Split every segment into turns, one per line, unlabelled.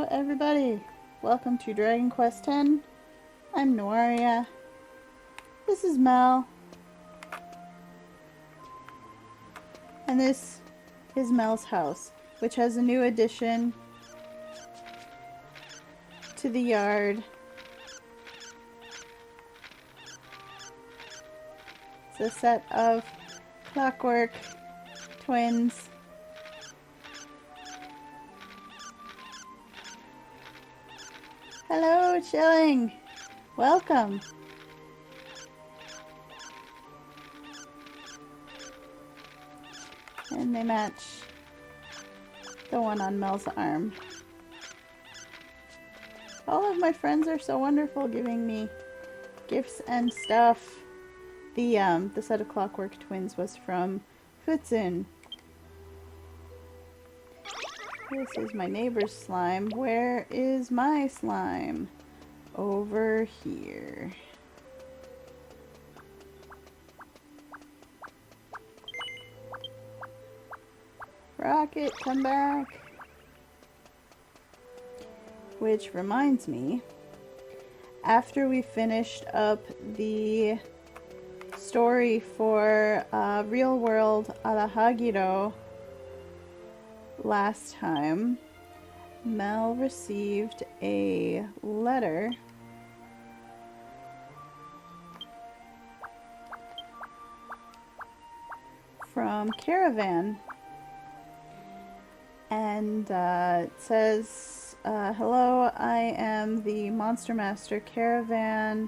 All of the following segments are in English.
everybody! Welcome to Dragon Quest X. I'm Noaria. This is Mel. And this is Mel's house, which has a new addition to the yard. It's a set of clockwork twins. Hello, Chilling! Welcome! And they match the one on Mel's arm. All of my friends are so wonderful, giving me gifts and stuff. The set of clockwork twins was from Futsun. This is my neighbor's slime. Where is my slime? Over here. Rocket, come back. Which reminds me, after we finished up the story for Real World Arahagiro last time, Mel received a letter from Caravan, and it says, hello, I am the Monster Master Caravan,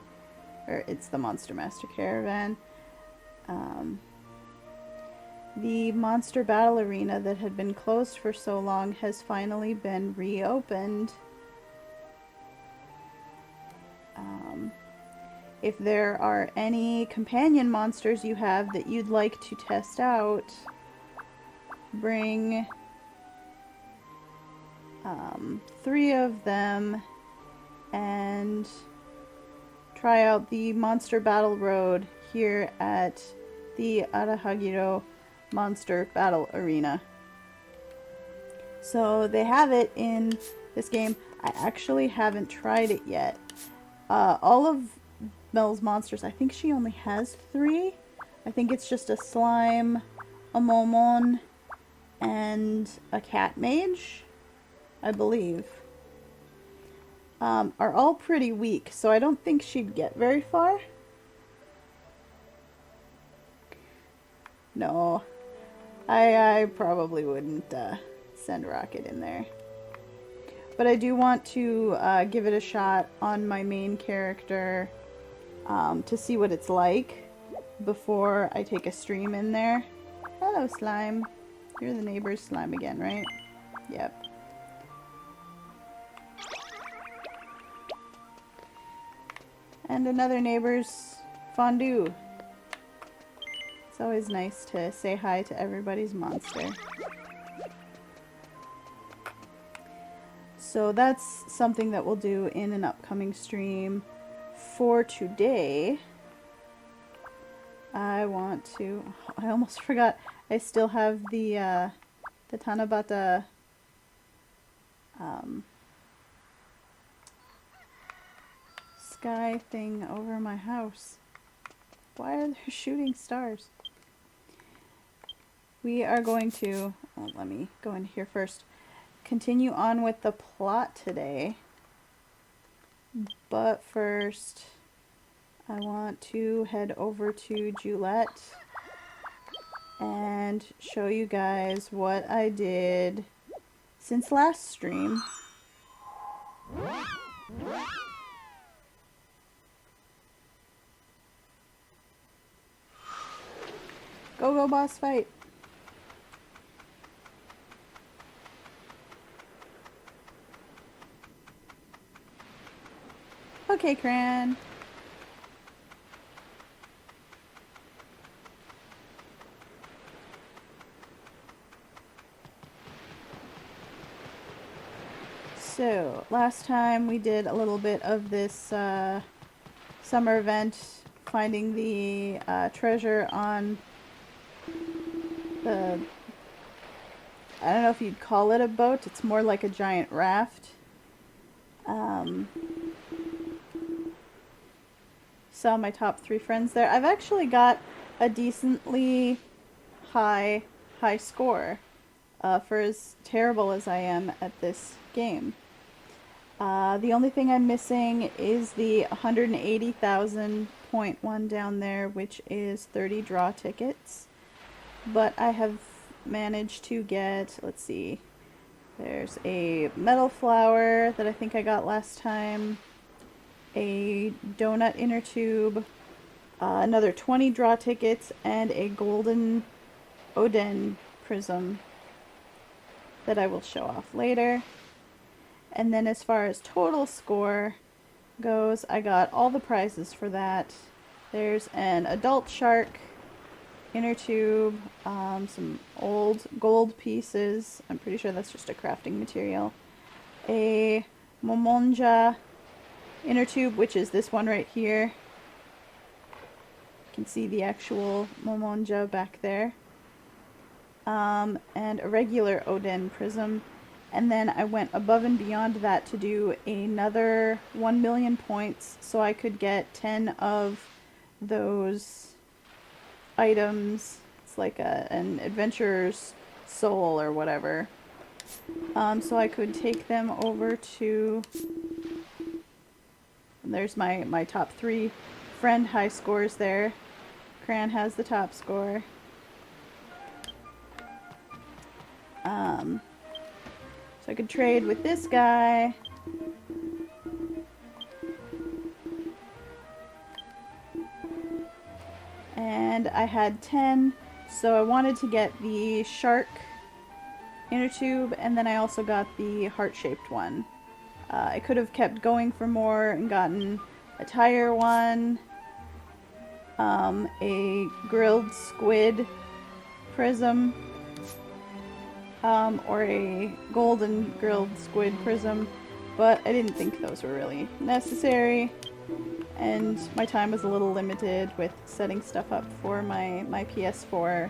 or it's the Monster Master Caravan. The monster battle arena that had been closed for so long has finally been reopened. If there are any companion monsters you have that you'd like to test out, bring 3 of them and try out the Monster Battle Road here at the Arahagiro Monster Battle Arena. So they have it in this game. I actually haven't tried it yet. All of Mel's monsters, I think she only has 3. I think it's just a slime, a momon, and a cat mage, I believe. Are all pretty weak, so I don't think she'd get very far. No, I probably wouldn't send Rocket in there. But I do want to give it a shot on my main character to see what it's like before I take a stream in there. Hello, Slime. You're the neighbor's slime again, right? Yep. And another neighbor's fondue. It's always nice to say hi to everybody's monster. So that's something that we'll do in an upcoming stream. For today, I almost forgot, I still have the Tanabata sky thing over my house. Why are there shooting stars? We are going to, let me go in here first, continue on with the plot today. But first, I want to head over to Julette and show you guys what I did since last stream. Go boss fight! Okay, Cran. So, last time we did a little bit of this summer event, finding the treasure on I don't know if you'd call it a boat, it's more like a giant raft. Saw my top 3 friends there. I've actually got a decently high score for as terrible as I am at this game. The only thing I'm missing is the 180,000 point one down there, which is 30 draw tickets. But I have managed to get, let's see, there's a metal flower that I think I got last time, a donut inner tube, another 20 draw tickets, and a golden Odin prism that I will show off later. And then as far as total score goes, I got all the prizes for that. There's an adult shark inner tube, some old gold pieces. I'm pretty sure that's just a crafting material. A Momonja inner tube, which is this one right here. You can see the actual Momonja back there. And a regular Odin prism. And then I went above and beyond that to do another 1 million points so I could get 10 of those items. It's like an adventurer's soul or whatever. So I could take them over to... There's my top 3 friend high scores there. Cran has the top score. So I could trade with this guy. And I had 10, so I wanted to get the shark inner tube, and then I also got the heart-shaped one. I could have kept going for more and gotten a tire one, a grilled squid prism, or a golden grilled squid prism, but I didn't think those were really necessary, and my time was a little limited with setting stuff up for my PS4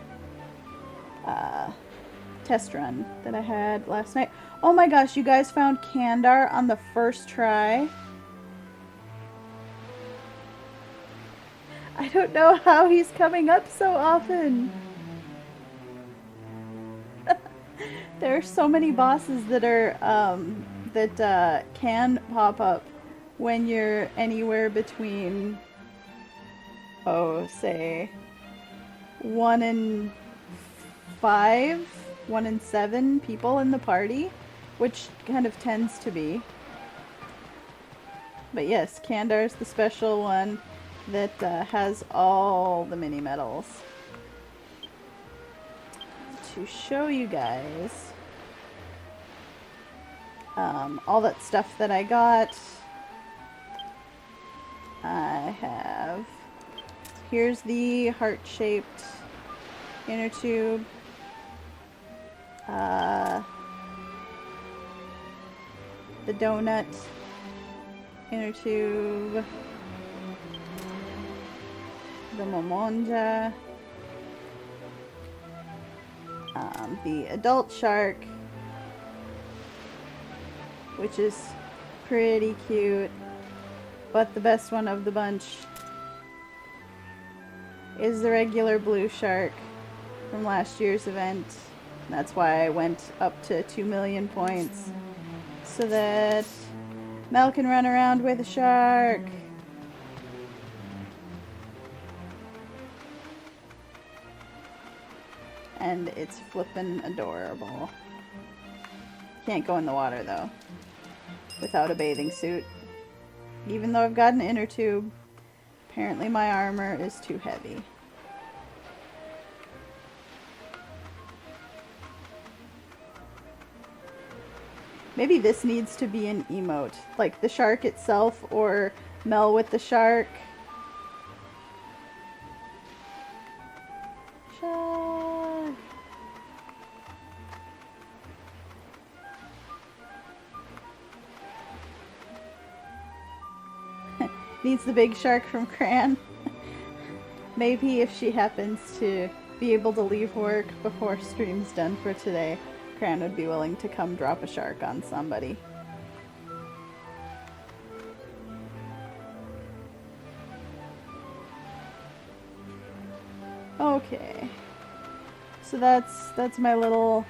test run that I had last night. Oh my gosh, you guys found Kandar on the first try. I don't know how he's coming up so often. There are so many bosses that are can pop up when you're anywhere between, say 1 and 5, 1 and 7 people in the party, which kind of tends to be. But yes, Kandar's the special one that has all the mini medals. To show you guys all that stuff that I got, I have, here's the heart-shaped inner tube, the donut inner tube, the Momonja, the adult shark, which is pretty cute, but the best one of the bunch is the regular blue shark from last year's event. That's why I went up to 2 million points, so that Mel can run around with a shark. And it's flippin' adorable. Can't go in the water though, without a bathing suit. Even though I've got an inner tube, apparently my armor is too heavy. Maybe this needs to be an emote, like the shark itself or Mel with the shark. Shark. Needs the big shark from Cran. Maybe if she happens to be able to leave work before stream's done for today, Cran would be willing to come drop a shark on somebody. Okay. So that's my little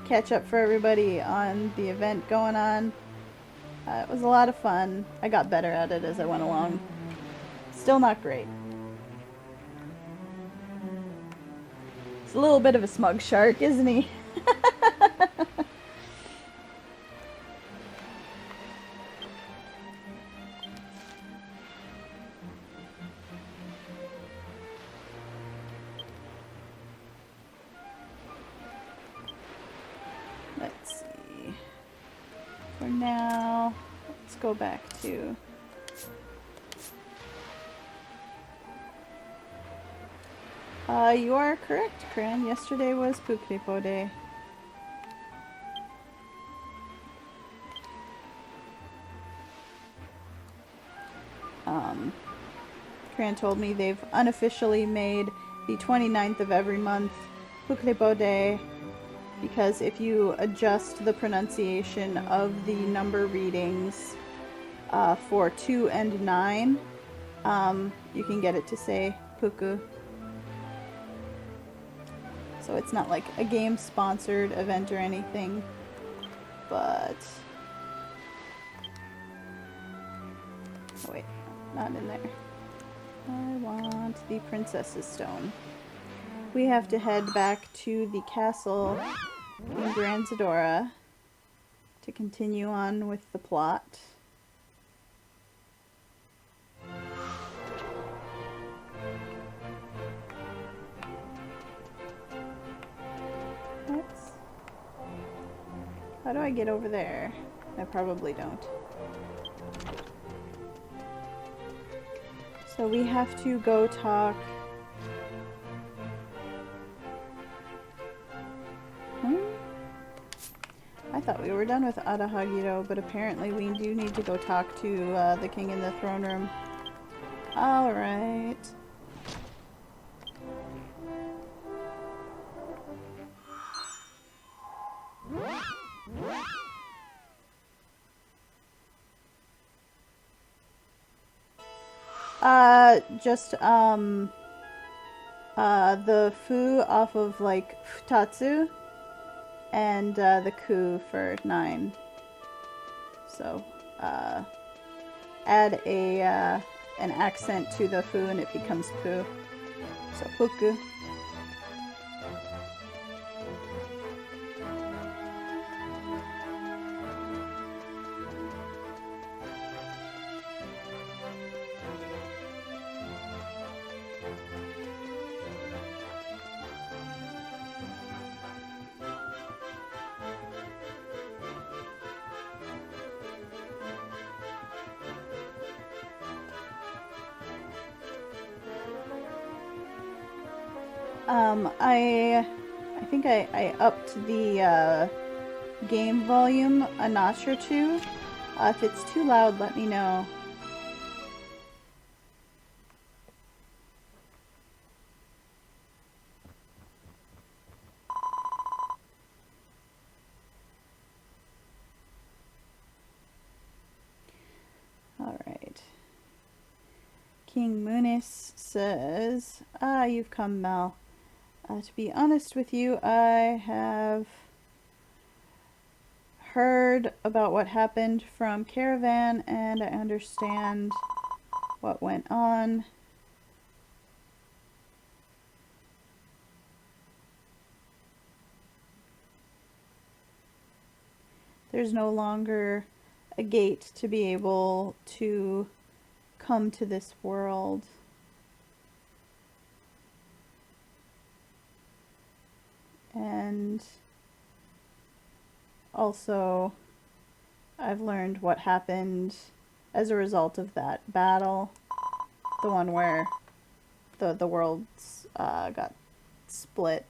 catch up for everybody on the event going on. It was a lot of fun. I got better at it as I went along. Still not great. He's a little bit of a smug shark, isn't he? Let's see. For now, let's go back to... you are correct, Cran. Yesterday was Pukripo Day. Cran told me they've unofficially made the 29th of every month Pukripo Day, because if you adjust the pronunciation of the number readings for 2 and 9, you can get it to say Puku. So it's not like a game-sponsored event or anything, but... Oh wait, not in there. I want the Princess's Stone. We have to head back to the castle in Grand Zadora to continue on with the plot. How do I get over there? I probably don't. So we have to go talk... I thought we were done with Arahagiro, but apparently we do need to go talk to the king in the throne room. Alright. The fu off of, like, futatsu, and, the ku for 9. So, add an accent to the fu and it becomes pu. So, puku. I think I upped the game volume a notch or two. If it's too loud, let me know. Alright. King Munis says, you've come, Mel. To be honest with you, I have heard about what happened from Caravan, and I understand what went on. There's no longer a gate to be able to come to this world. And also, I've learned what happened as a result of that battle. The one where the worlds got split.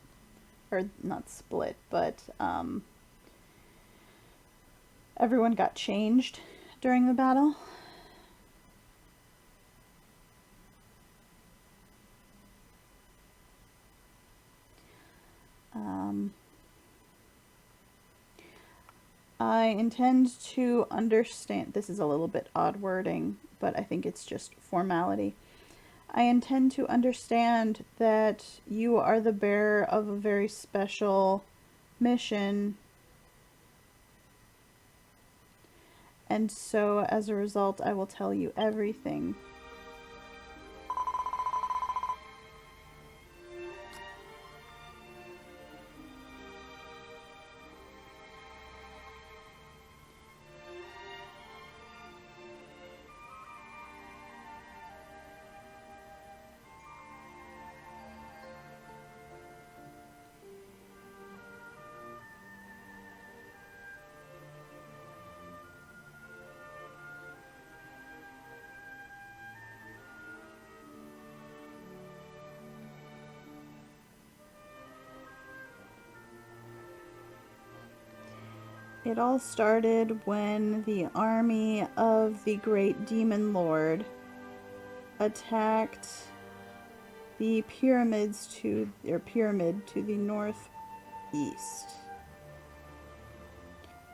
Or not split, but everyone got changed during the battle. I intend to understand, this is a little bit odd wording, but I think it's just formality. I intend to understand that you are the bearer of a very special mission. And so, as a result, I will tell you everything. It all started when the army of the Great Demon Lord attacked the pyramid to the northeast.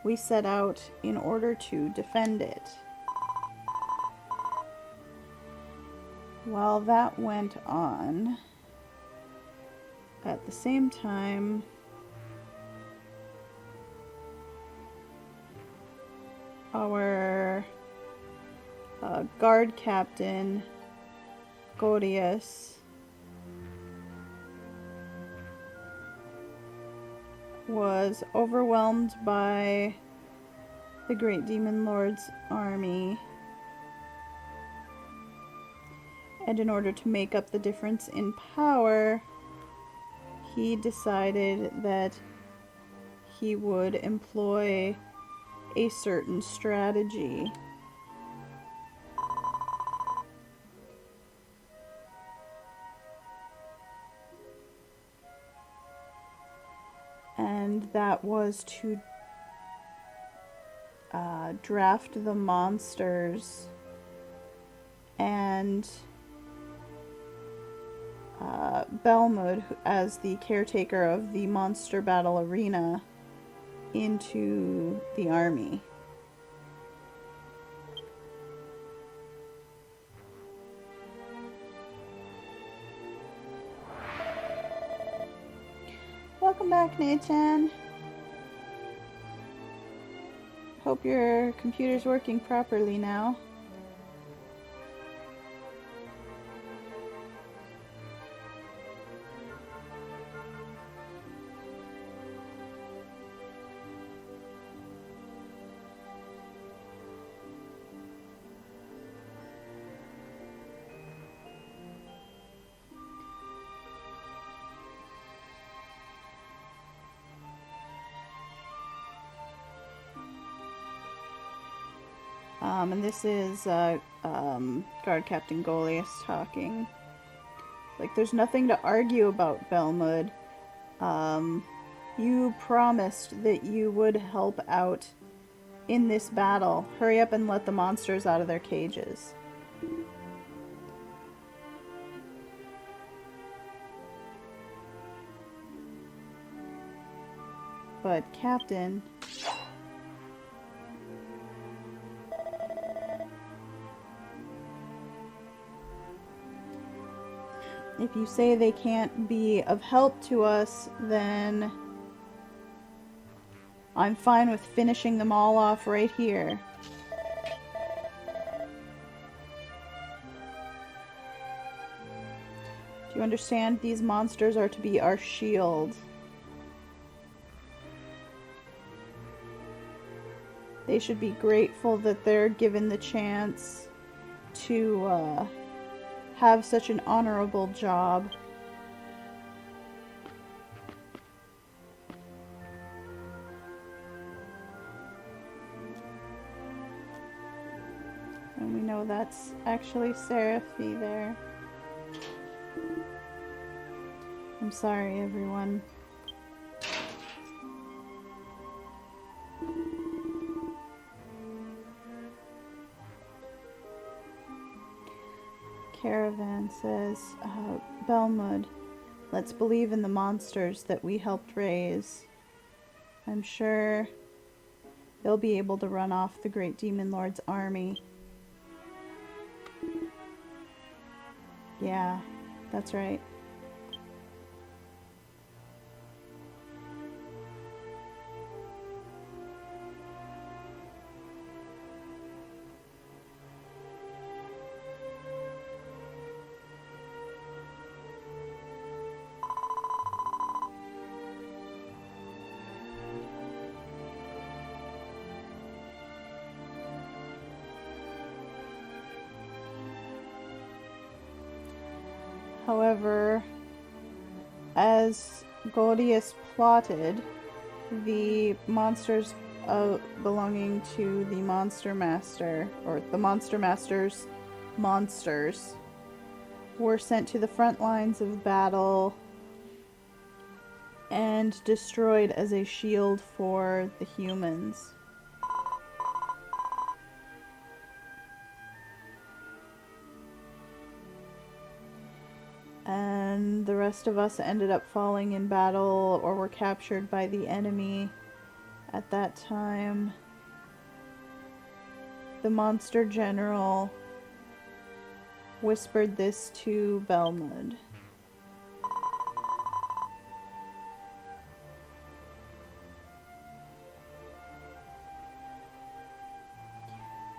We set out in order to defend it. While that went on, at the same time, our guard captain, Gordius, was overwhelmed by the Great Demon Lord's army. And in order to make up the difference in power, he decided that he would employ a certain strategy. And that was to draft the monsters and Belmud, as the caretaker of the monster battle arena, into the army. Welcome back, Nathan. Hope your computer's working properly now. And this is Guard Captain Goliath talking. Like, there's nothing to argue about, Belmud. You promised that you would help out in this battle. Hurry up and let the monsters out of their cages. But, Captain... if you say they can't be of help to us, then I'm fine with finishing them all off right here. Do you understand? These monsters are to be our shield. They should be grateful that they're given the chance to, have such an honorable job. And we know that's actually Seraphy there. I'm sorry, everyone. Caravan says, Belmud, let's believe in the monsters that we helped raise. I'm sure they'll be able to run off the Great Demon Lord's army. Yeah, that's right. However, as Gordius plotted, the monsters belonging to the Monster Master, or the Monster Master's monsters, were sent to the front lines of battle and destroyed as a shield for the humans. And the rest of us ended up falling in battle or were captured by the enemy at that time. The monster general whispered this to Belmud.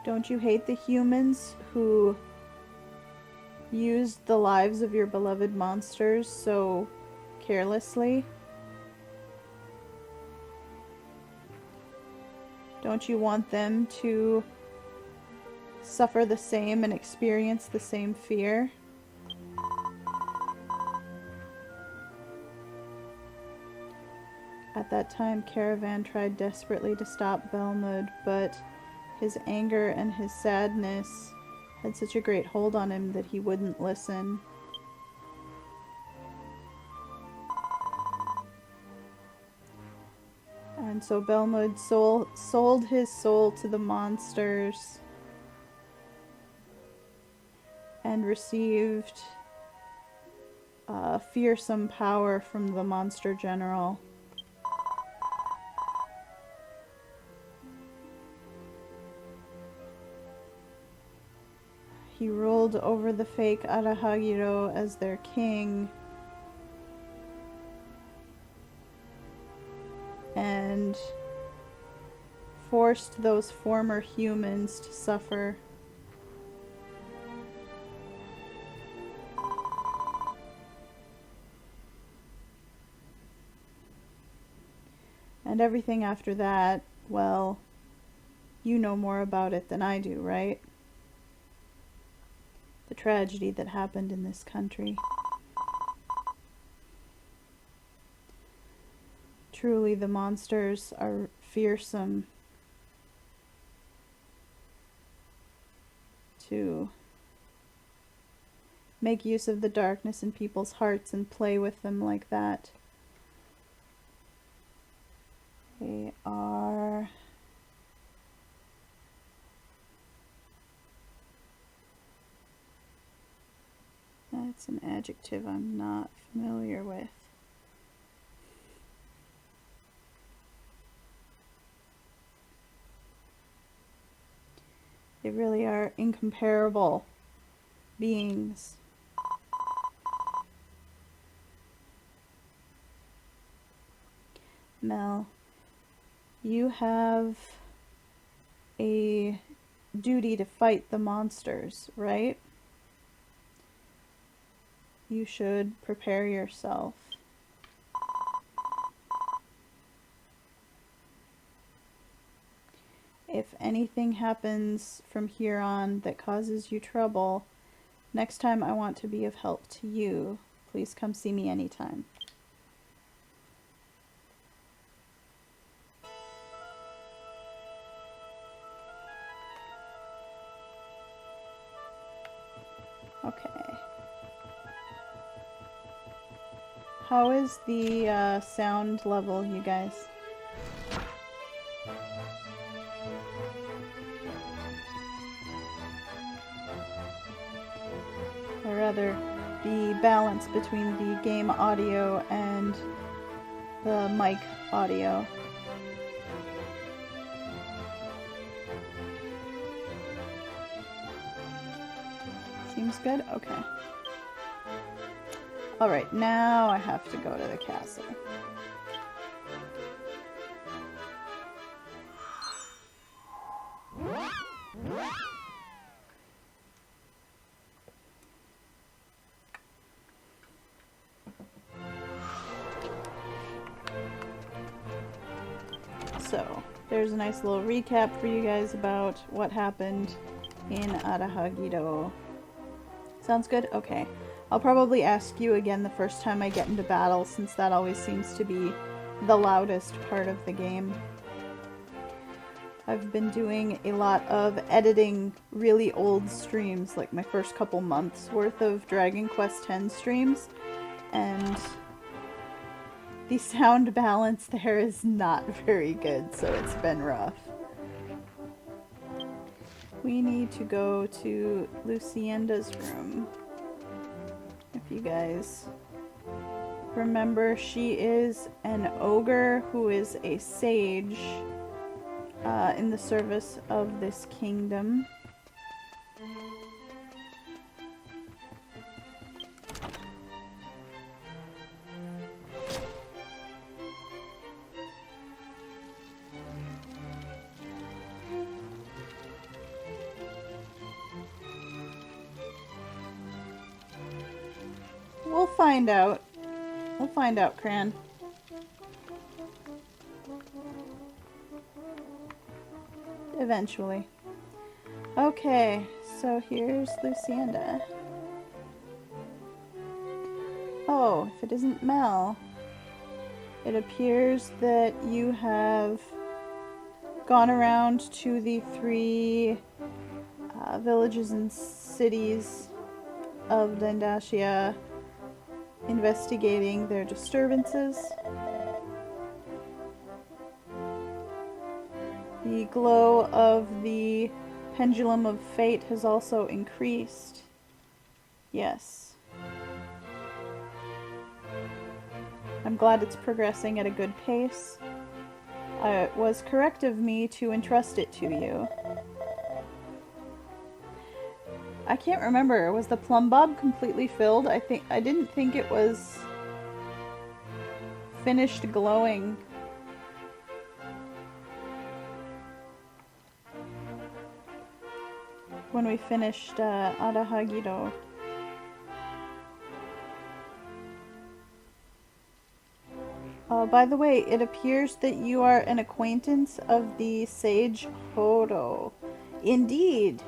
Don't you hate the humans who used the lives of your beloved monsters so carelessly? Don't you want them to suffer the same and experience the same fear? At that time, Caravan tried desperately to stop Belmud, but his anger and his sadness had such a great hold on him that he wouldn't listen. And so Belmud sold his soul to the monsters and received fearsome power from the monster general. He ruled over the fake Arahagiro as their king, and forced those former humans to suffer. And everything after that, well, you know more about it than I do, right? The tragedy that happened in this country. Truly, the monsters are fearsome to make use of the darkness in people's hearts and play with them like that. They are... That's an adjective I'm not familiar with. They really are incomparable beings. Mel, you have a duty to fight the monsters, right? You should prepare yourself. If anything happens from here on that causes you trouble, next time I want to be of help to you. Please come see me anytime. Okay. How is the sound level, you guys? Or rather, the balance between the game audio and the mic audio. Seems good? Okay. Alright, now I have to go to the castle. So, there's a nice little recap for you guys about what happened in Arahagido. Sounds good? Okay. I'll probably ask you again the first time I get into battle, since that always seems to be the loudest part of the game. I've been doing a lot of editing really old streams, like my first couple months worth of Dragon Quest X streams, and the sound balance there is not very good, so it's been rough. We need to go to Lushenda's room. If you guys remember, she is an ogre who is a sage in the service of this kingdom. We'll find out. We'll find out, Cran. Eventually. Okay, so here's Lushenda. Oh, if it isn't Mel, it appears that you have gone around to the 3 villages and cities of Dendashia, investigating their disturbances. The glow of the pendulum of fate has also increased. Yes. I'm glad it's progressing at a good pace. It was correct of me to entrust it to you. I can't remember. Was the plumb bob completely filled? I didn't think it was finished glowing. When we finished Arahagido. By the way, it appears that you are an acquaintance of the Sage Horo. Indeed.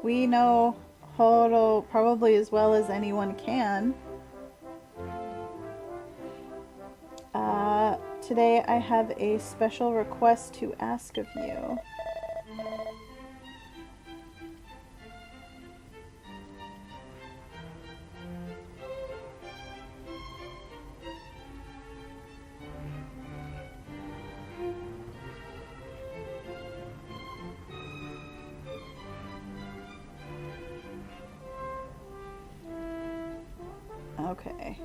We know Horo probably as well as anyone can. Today I have a special request to ask of you. Okay.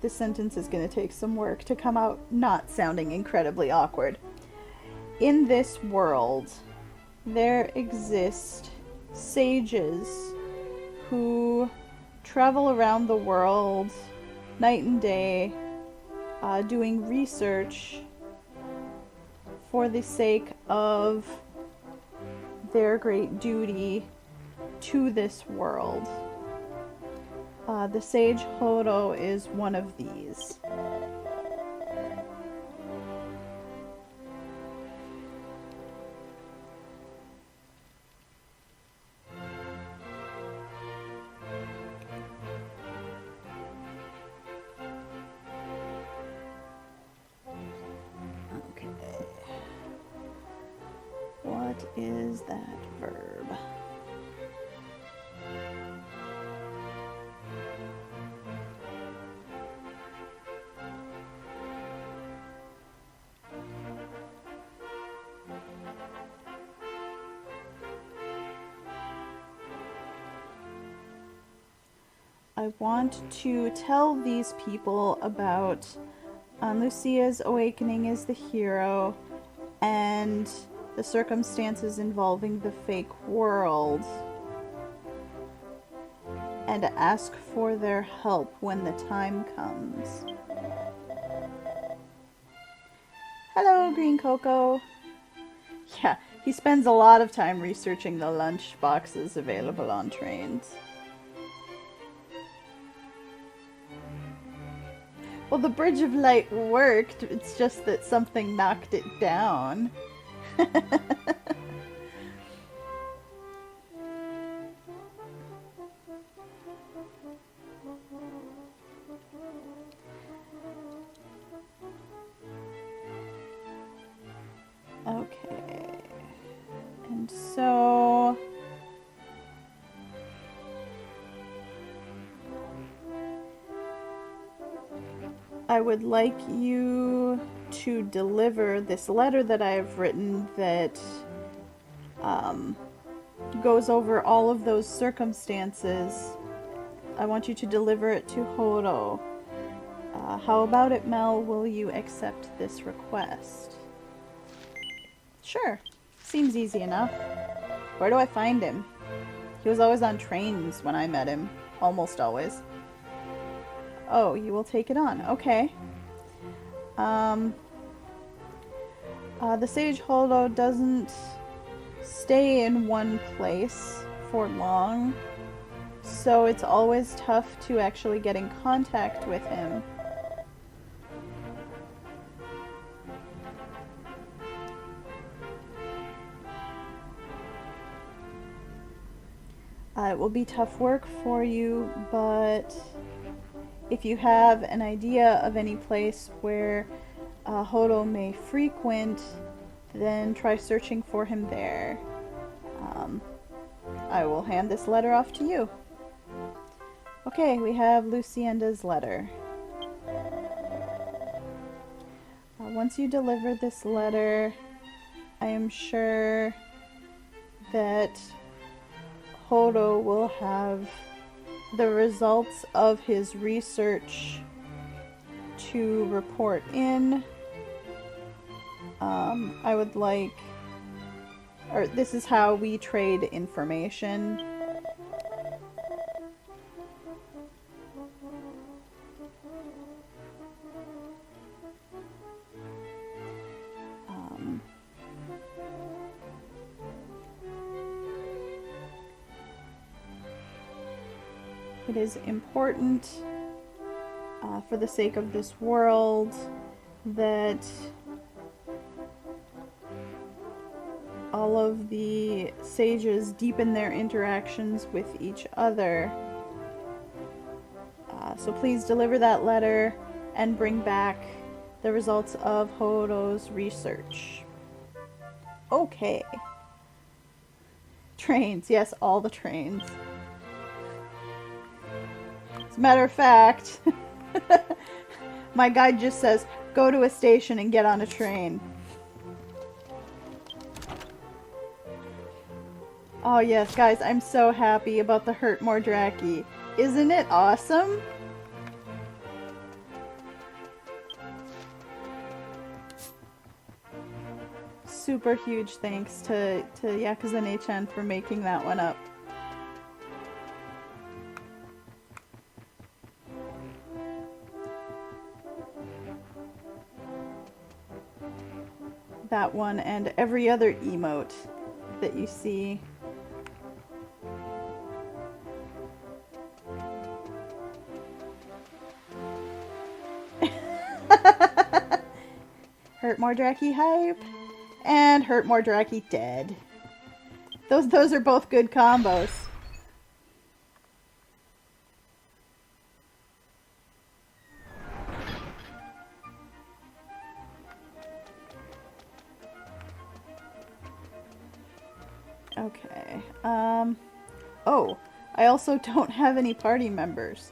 This sentence is going to take some work to come out not sounding incredibly awkward. In this world, there exist sages who travel around the world night and day, doing research for the sake of their great duty to this world. The Sage Horo is one of these. Okay. What is that verb? I want to tell these people about Lucia's awakening as the hero and the circumstances involving the fake world. and ask for their help when the time comes. Hello, Green Cocoa. Yeah, he spends a lot of time researching the lunch boxes available on trains. Well, the Bridge of Light worked, it's just that something knocked it down. Okay. And so... I would like you to deliver this letter that I've written that goes over all of those circumstances. I want you to deliver it to Horo. How about it, Mel? Will you accept this request? Sure. Seems easy enough. Where do I find him? He was always on trains when I met him. Almost always. Oh, you will take it on. Okay. The Sage Holo doesn't stay in one place for long, so it's always tough to actually get in contact with him. It will be tough work for you, but if you have an idea of any place where Hodo may frequent, then try searching for him there. I will hand this letter off to you. Okay, we have Lushenda's letter. Once you deliver this letter, I am sure that Hodo will have the results of his research to report in. I would like, or this is how we trade information. It is important for the sake of this world that all of the sages deepen their interactions with each other. So please deliver that letter and bring back the results of Hodo's research. Okay. Trains. Yes, all the trains. As a matter of fact, my guide just says, go to a station and get on a train. Oh yes, guys, I'm so happy about the Hurt Mordraki. Isn't it awesome? Super huge thanks to Yakuza Ne-chan for making that one up. That one and every other emote that you see. Hurt Mordraki hype and Hurt Mordraki dead. Those are both good combos. Okay. Oh, I also don't have any party members.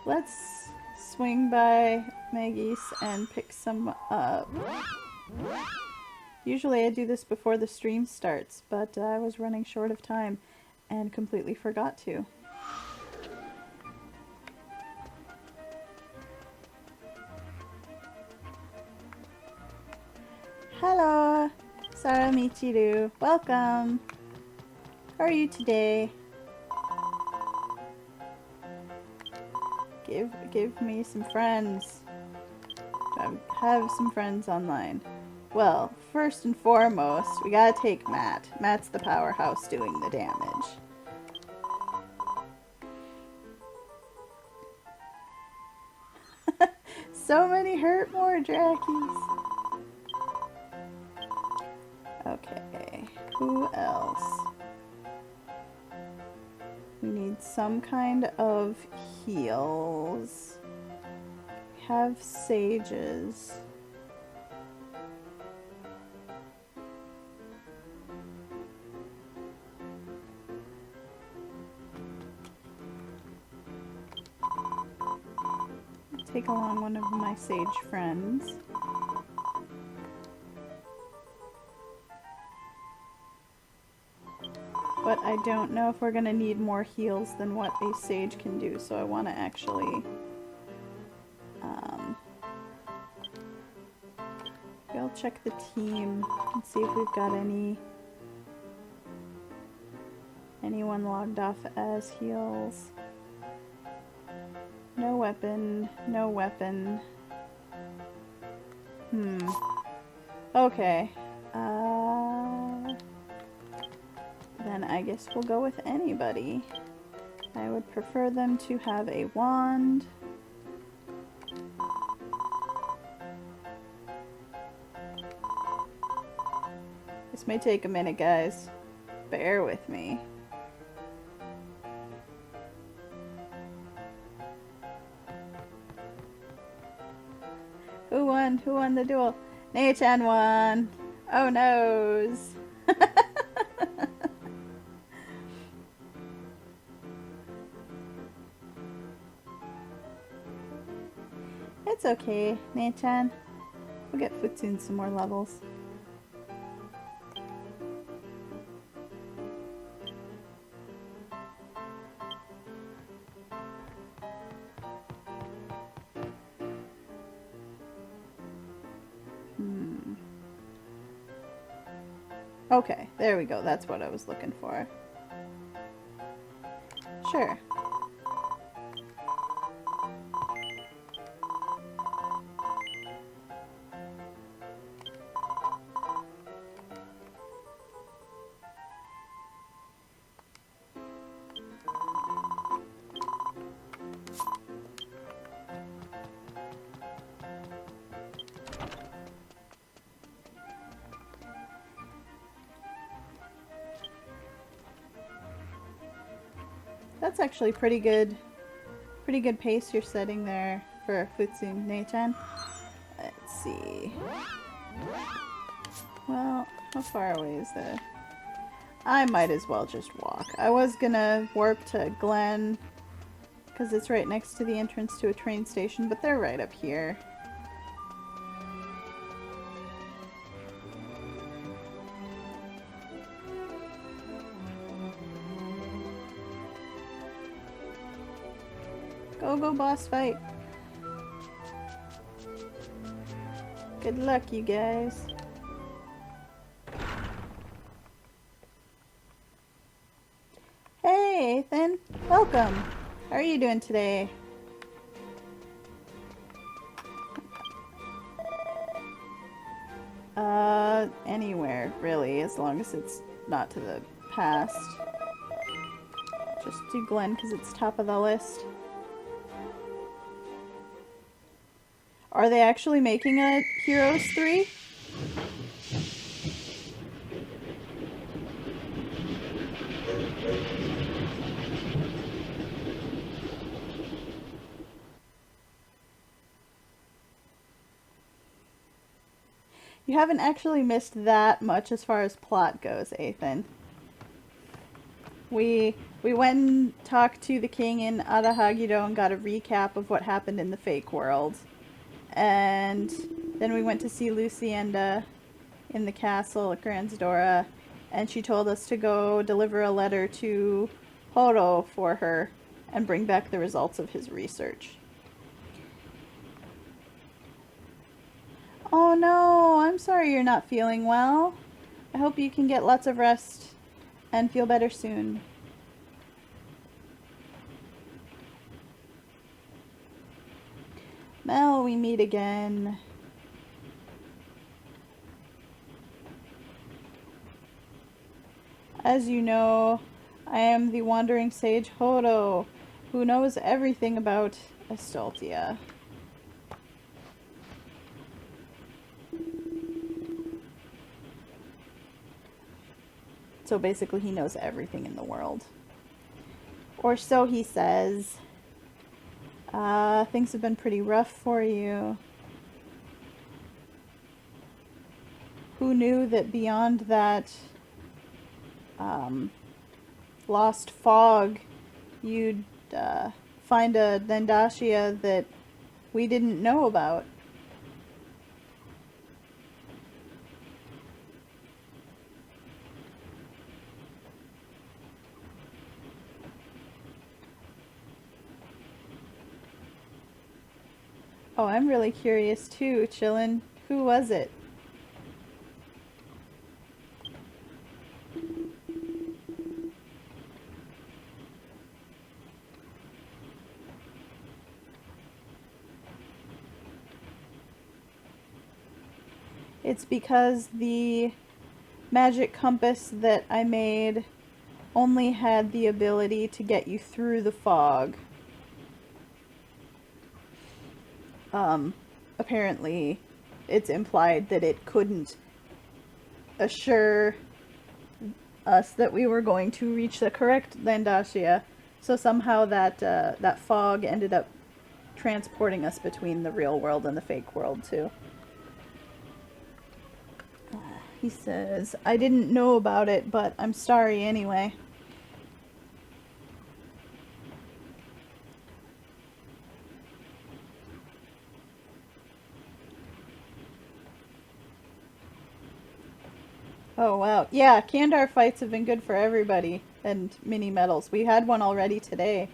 Let's swing by Maggie's and pick some up. Usually I do this before the stream starts, but I was running short of time and completely forgot to. Hello! Sara Michiru, welcome! How are you today? Give me some friends. Have some friends online. Well, first and foremost, we gotta take Matt. Matt's the powerhouse doing the damage. So many hurt more Drackies. Okay, who else? We need some kind of heals. We have sages. Take along one of my sage friends. But I don't know if we're gonna need more heals than what a sage can do, so I want to actually I'll check the team and see if we've got anyone logged off as heals. No weapon, no weapon. Okay. Then I guess we'll go with anybody. I would prefer them to have a wand. This may take a minute, guys. Bear with me. Who won? Who won the duel? Nei-chan won! Oh noes! It's okay, Nei-chan. We'll get Futsun some more levels. Okay, there we go. That's what I was looking for. Sure. That's actually pretty good pace you're setting there for Futsun Nei-chan. Let's see. Well, how far away is that? I might as well just walk. I was gonna warp to Glen because it's right next to the entrance to a train station, but they're right up here. Go boss fight. Good luck, you guys. Hey, Ethan. Welcome. How are you doing today? Anywhere, really, as long as it's not to the past. Just do Glen because it's top of the list. Are they actually making a Heroes 3? You haven't actually missed that much as far as plot goes, Ethan. We went and talked to the king in Arahagido and got a recap of what happened in the fake world. And then we went to see Lucienda in the castle at Granzdora, and she told us to go deliver a letter to Horo for her and bring back the results of his research. Oh no, I'm sorry you're not feeling well. I hope you can get lots of rest and feel better soon. Mel, we meet again. As you know, I am the wandering sage Hodo, who knows everything about Estoltia. So basically he knows everything in the world. Or so he says. Things have been pretty rough for you. Who knew that beyond that lost fog, you'd find a Dendashia that we didn't know about? Oh, I'm really curious too, Chillin'. Who was it? It's because the magic compass that I made only had the ability to get you through the fog. Apparently it's implied that it couldn't assure us that we were going to reach the correct Landashia, so somehow that fog ended up transporting us between the real world and the fake world too. He says, I didn't know about it, but I'm sorry anyway. Oh wow. Yeah, Kandar fights have been good for everybody, and mini medals. We had one already today.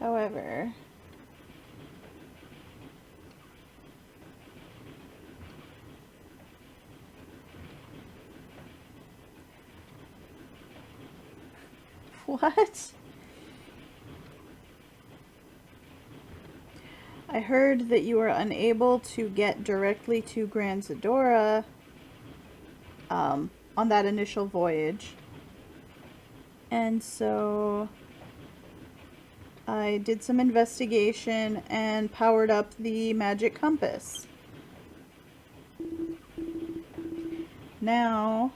However, what? I heard that you were unable to get directly to Gran Zadora on that initial voyage. And so I did some investigation and powered up the magic compass. Now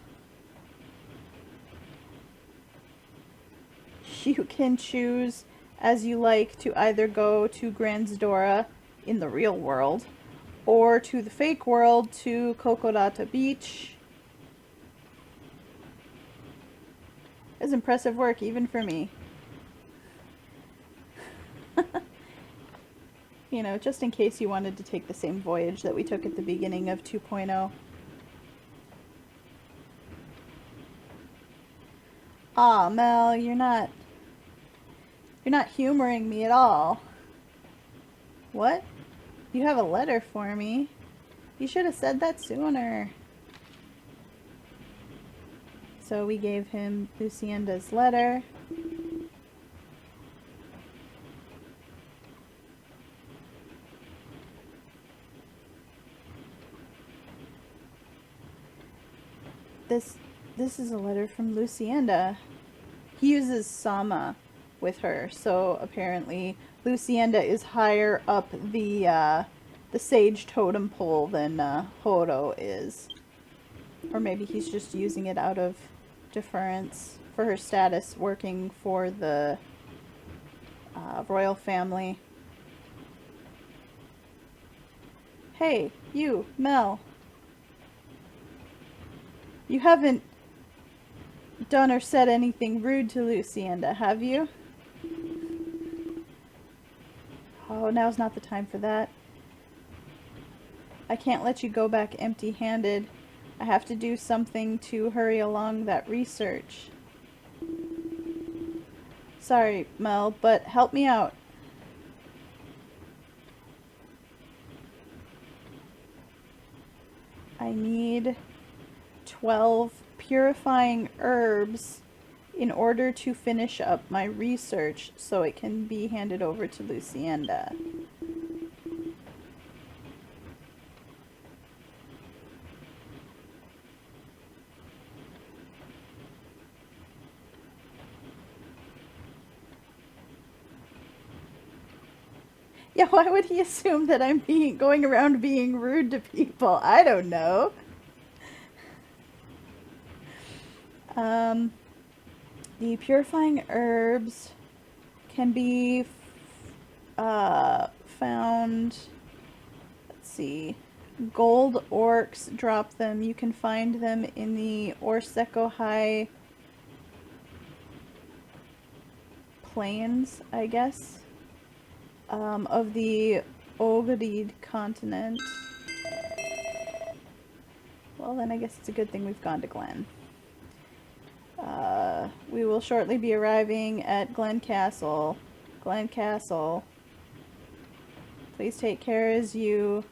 you can choose as you like to either go to Gran Zadora in the real world or to the fake world to Kokodata Beach. It's impressive work even for me. You know, just in case you wanted to take the same voyage that we took at the beginning of 2.0. Aw, Mel, you're not humoring me at all. What? You have a letter for me? You should have said that sooner. So we gave him Lucienda's letter. This is a letter from Lucienda. He uses Sama with her, so apparently Lucienda is higher up the sage totem pole than Horo is. Or maybe he's just using it out of deference for her status working for the royal family. Hey, you, Mel. You haven't done or said anything rude to Lucienda, have you? Oh, now's not the time for that. I can't let you go back empty-handed. I have to do something to hurry along that research. Sorry, Mel, but help me out. I need 12 purifying herbs in order to finish up my research so it can be handed over to Lucienda. Yeah, why would he assume that I'm going around being rude to people? I don't know. The purifying herbs can be found, let's see, gold orcs drop them. You can find them in the Orseko High plains, I guess, of the Ogadid continent. Well, then I guess it's a good thing we've gone to Glen. We will shortly be arriving at Glen Castle. Glen Castle. Please take care as you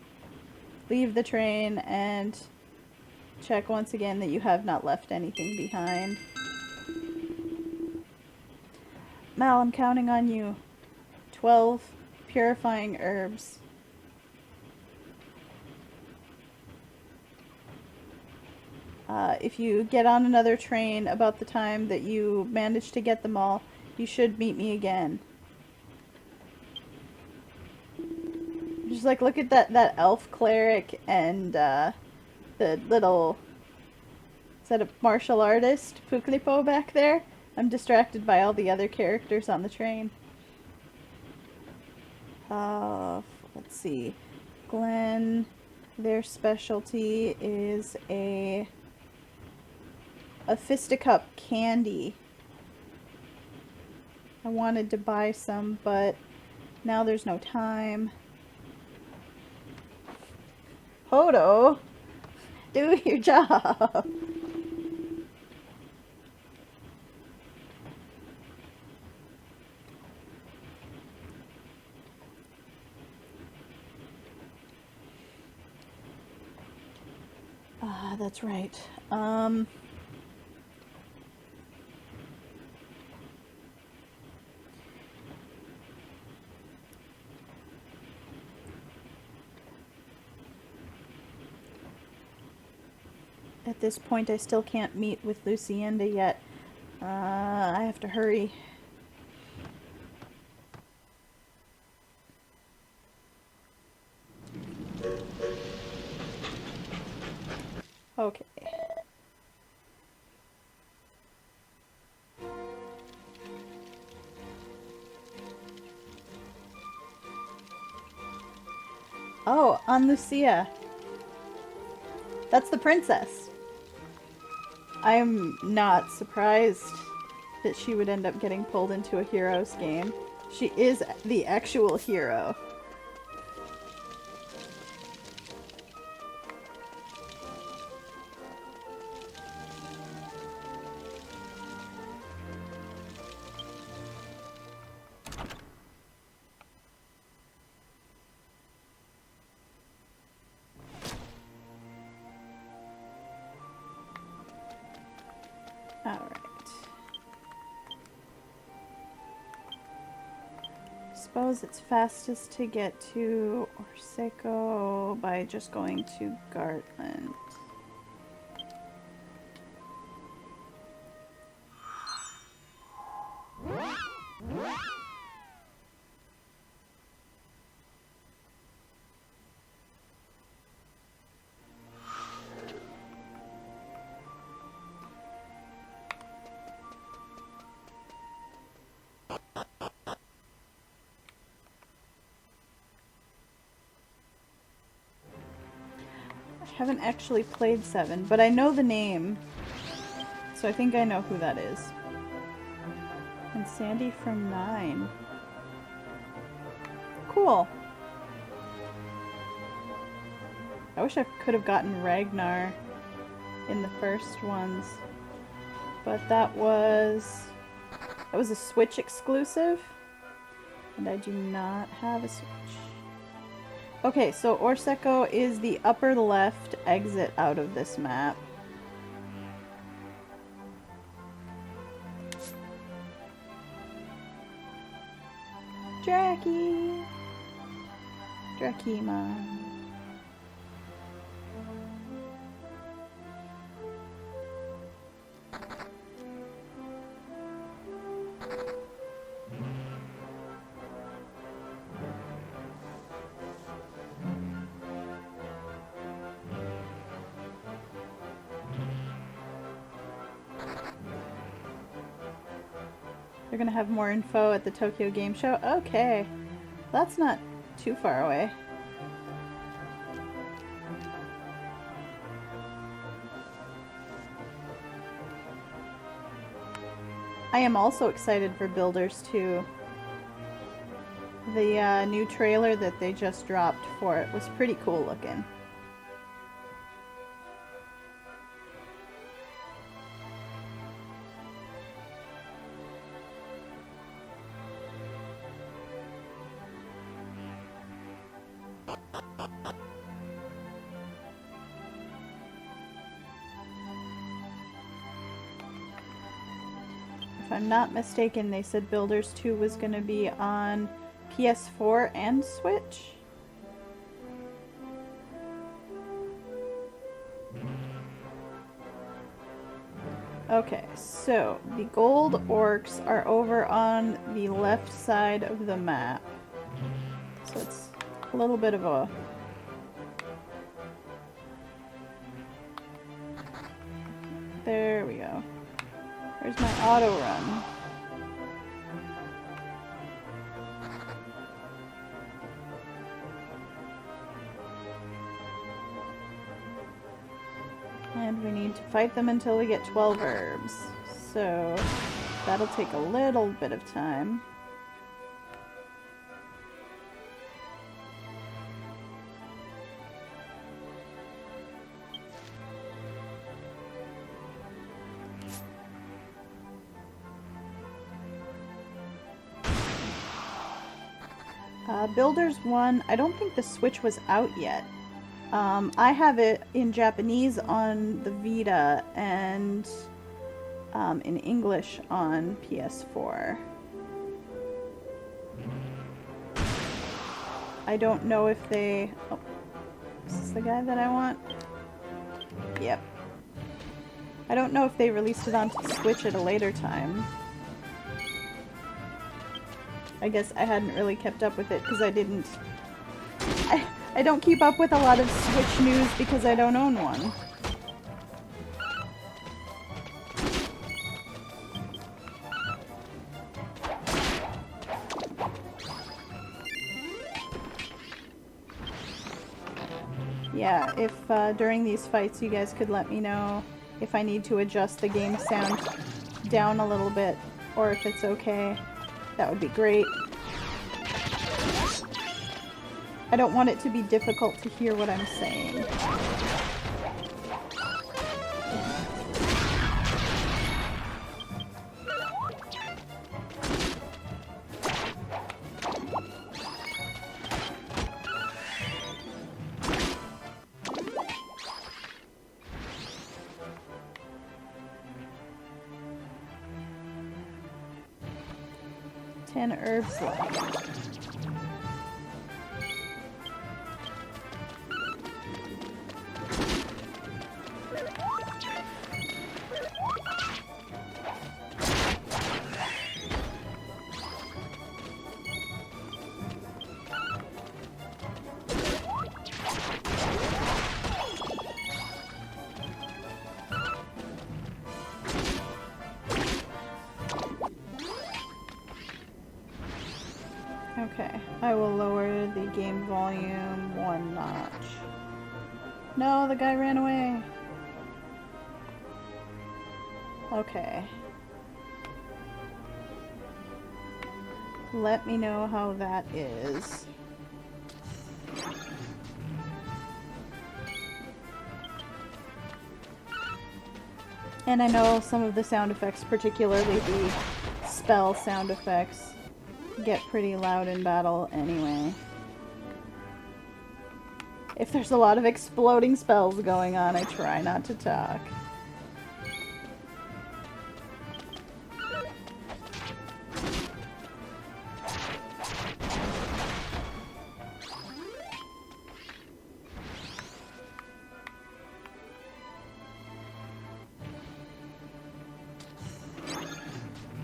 leave the train and check once again that you have not left anything behind. Mal, I'm counting on you. 12 purifying herbs. If you get on another train about the time that you manage to get them all, you should meet me again. Just like, look at that elf cleric and the little, is that a martial artist, Puklipo back there? I'm distracted by all the other characters on the train. Let's see. Glen, their specialty is a fisticup candy. I wanted to buy some, but now there's no time. Hodo, do your job. That's right. At this point, I still can't meet with Lucienda yet. I have to hurry. Okay. Oh, on Lucia. That's the princess. I'm not surprised that she would end up getting pulled into a Heroes game. She is the actual hero. Suppose it's fastest to get to Orseko by just going to Gartland. I haven't actually played 7, but I know the name. So I think I know who that is. And Sandy from 9. Cool. I wish I could have gotten Ragnar in the first ones. But that was a Switch exclusive. And I do not have a Switch. Okay, so Orseko is the upper left exit out of this map. Draki! Drakima. They're gonna have more info at the Tokyo Game Show? Okay. That's not too far away. I am also excited for Builders 2. The new trailer that they just dropped for it was pretty cool looking. If I'm not mistaken, they said Builders 2 was going to be on PS4 and Switch. Okay, so the gold orcs are over on the left side of the map. So it's a little bit of a... There we go. Where's my auto run? And we need to fight them until we get 12 herbs. So that'll take a little bit of time. Builders 1, I don't think the Switch was out yet. I have it in Japanese on the Vita and in English on PS4. I don't know if they... Oh, is this the guy that I want? Yep. I don't know if they released it onto the Switch at a later time. I guess I hadn't really kept up with it because I didn't... I don't keep up with a lot of Switch news because I don't own one. Yeah, if during these fights you guys could let me know if I need to adjust the game sound down a little bit or if it's okay. That would be great. I don't want it to be difficult to hear what I'm saying. Herbs left. Okay, I will lower the game volume 1 notch. No, the guy ran away. Okay. Let me know how that is. And I know some of the sound effects, particularly the spell sound effects, get pretty loud in battle anyway. If there's a lot of exploding spells going on, I try not to talk.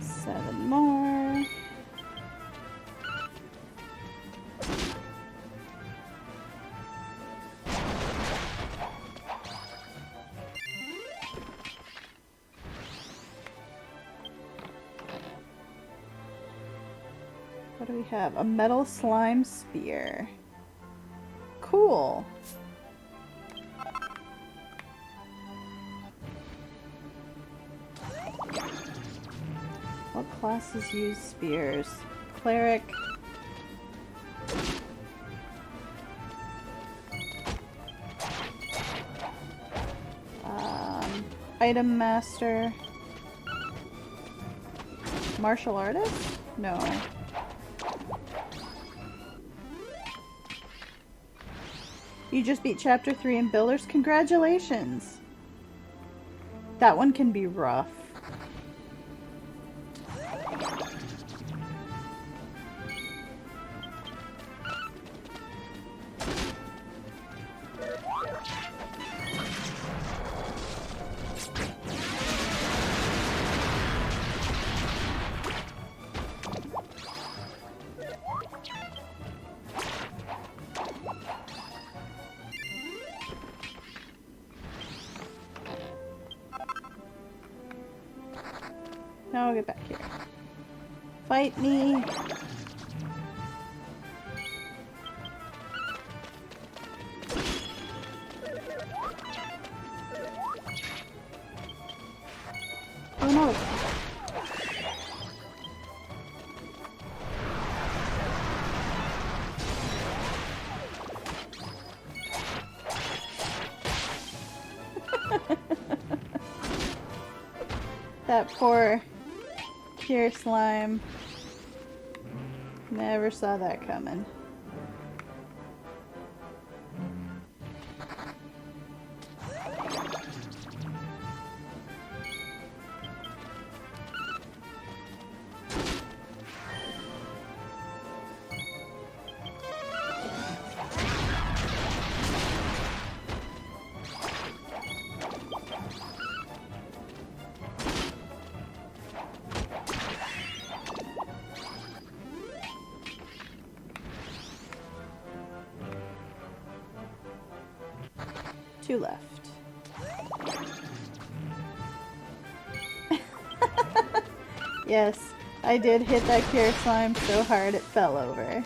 Seven more. What do we have? A metal slime spear. Cool. What classes use spears? Cleric. Item master. Martial artist? No. You just beat chapter 3 in Builders. Congratulations! That one can be rough. Now I'll get back here. Fight me! Oh no! That poor Cure slime. Never saw that coming. Two left. Yes, I did hit that cure slime so hard it fell over.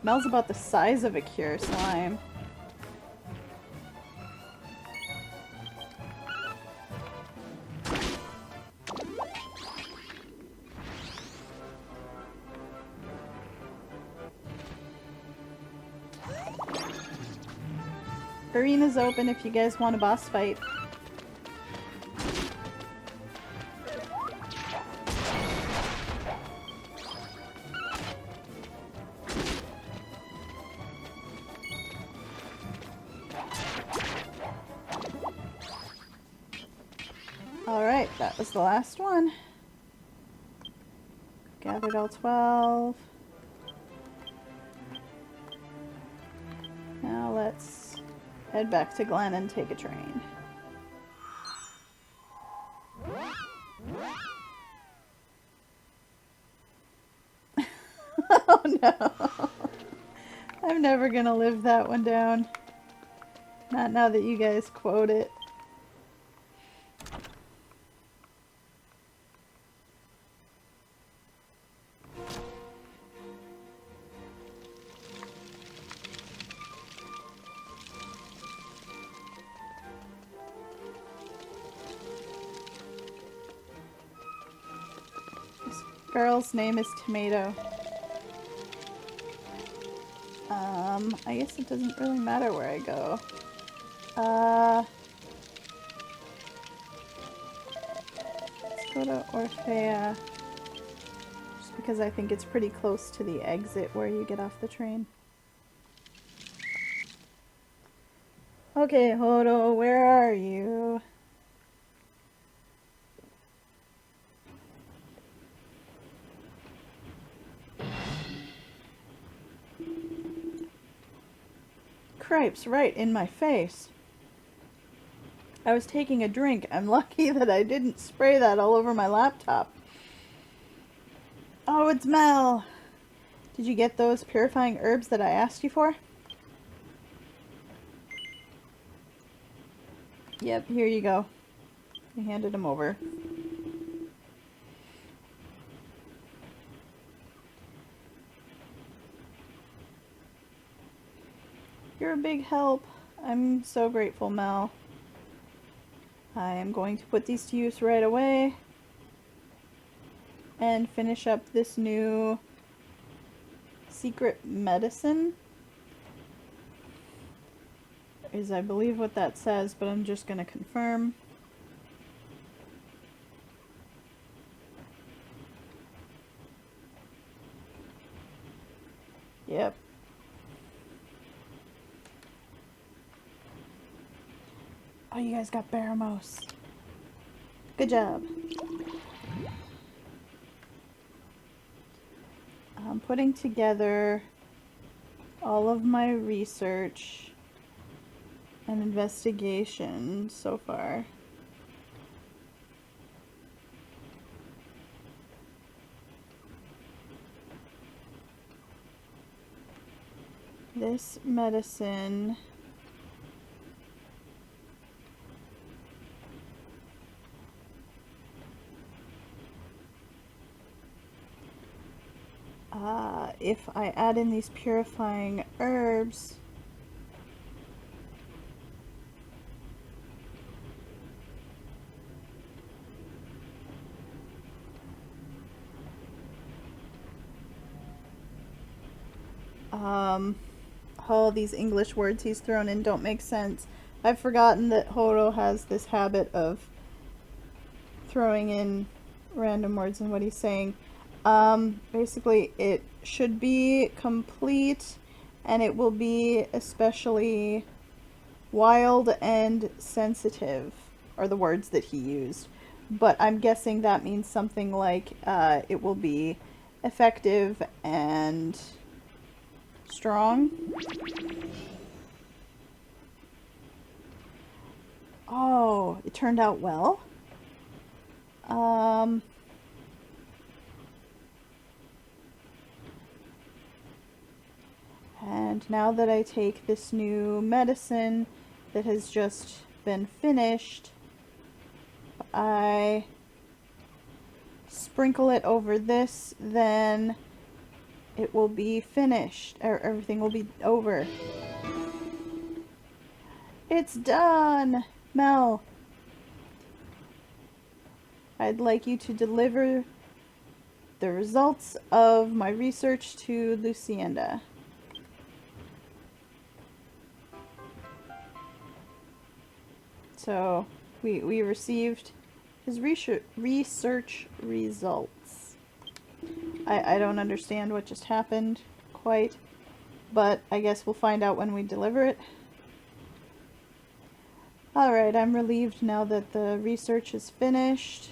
Smells about the size of a cure slime. Arena's open if you guys want a boss fight. Alright, that was the last one. Gathered all 12. Now let's head back to Glen and take a train. Oh no. I'm never gonna live that one down. Not now that you guys quote it. Girl's name is Tomato. I guess it doesn't really matter where I go. Let's go to Orphea. Just because I think it's pretty close to the exit where you get off the train. Okay, Hodo, where are you? Cripes, right in my face. I was taking a drink. I'm lucky that I didn't spray that all over my laptop. Oh, it's Mel. Did you get those purifying herbs that I asked you for? Yep, here you go. I handed them over. You're a big help. I'm so grateful, Mel. I am going to put these to use right away and finish up this new secret medicine. Is I believe what that says, but I'm just going to confirm. Yep. Oh, you guys got Baramos. Good job. I'm putting together all of my research and investigation so far. This medicine if I add in these purifying herbs, all these English words he's thrown in don't make sense. I've forgotten that Horo has this habit of throwing in random words in what he's saying. Basically, it should be complete, and it will be especially wild and sensitive, are the words that he used. But I'm guessing that means something like it will be effective and strong. Oh, it turned out well. And now that I take this new medicine that has just been finished, I sprinkle it over this, then it will be finished, or everything will be over. It's done! Mel, I'd like you to deliver the results of my research to Lushenda. So, we received his research results. I don't understand what just happened quite, but I guess we'll find out when we deliver it. Alright, I'm relieved now that the research is finished.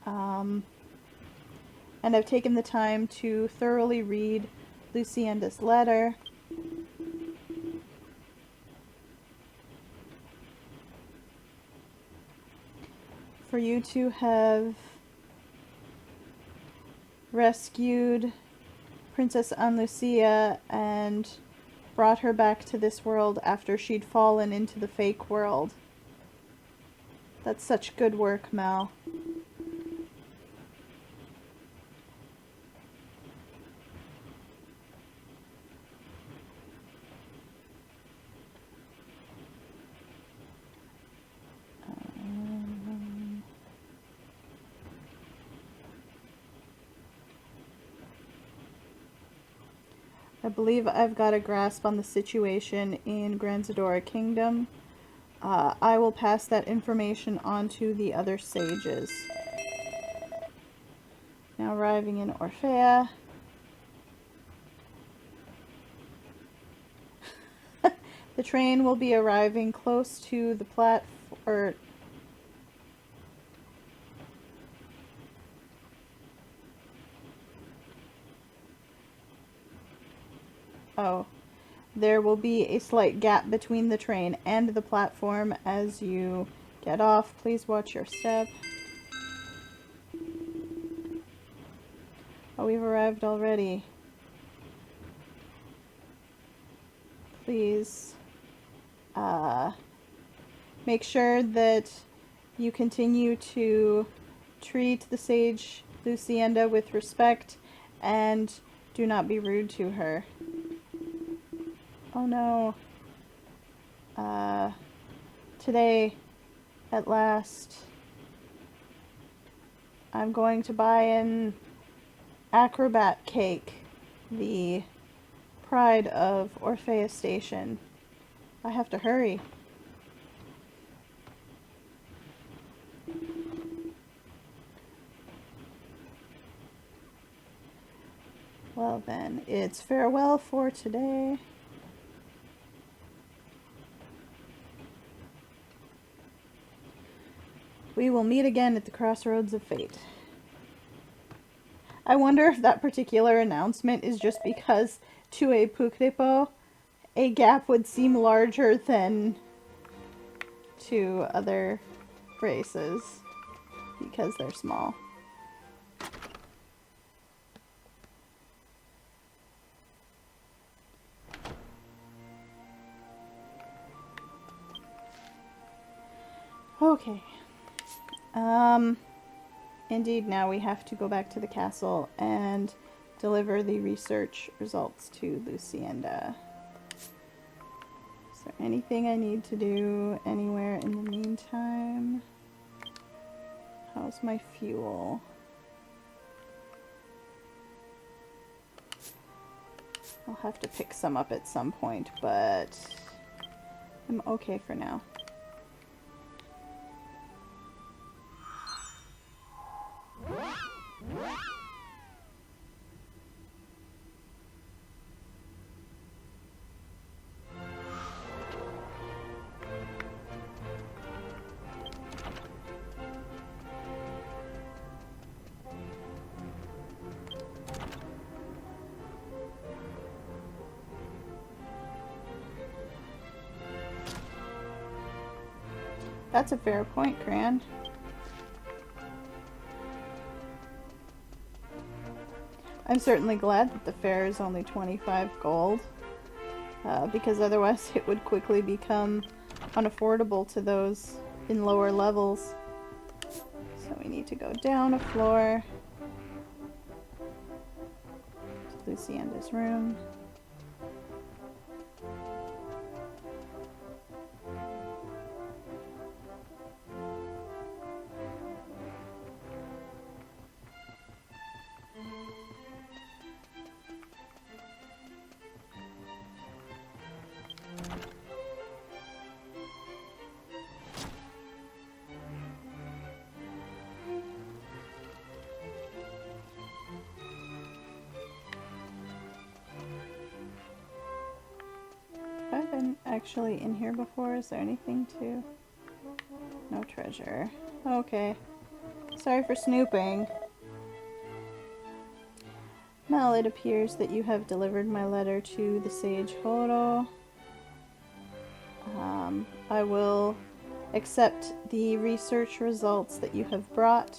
And I've taken the time to thoroughly read Lushenda's letter. For you to have rescued Princess Anlucia and brought her back to this world after she'd fallen into the fake world. That's such good work, Mel. I believe I've got a grasp on the situation in Granzadora Kingdom. I will pass that information on to the other sages. Now arriving in Orphea. The train will be arriving close to the platform. Oh. There will be a slight gap between the train and the platform as you get off. Please watch your step. Oh, we've arrived already. Please make sure that you continue to treat the Sage Lushenda with respect and do not be rude to her. Oh no. Today, at last, I'm going to buy an acrobat cake, the pride of Orphea Station. I have to hurry. Well then, it's farewell for today. We will meet again at the crossroads of fate. I wonder if that particular announcement is just because to a Pukripo, a gap would seem larger than to other races because they're small. Okay. Indeed, now we have to go back to the castle and deliver the research results to Lushenda. Is there anything I need to do anywhere in the meantime? How's my fuel? I'll have to pick some up at some point, but I'm okay for now. That's a fair point, Cran. I'm certainly glad that the fare is only 25 gold, because otherwise it would quickly become unaffordable to those in lower levels. So we need to go down a floor to Lushenda's room. I've been actually in here before. Is there anything to... No treasure. Okay. Sorry for snooping. Well, it appears that you have delivered my letter to the Sage Horo. I will accept the research results that you have brought.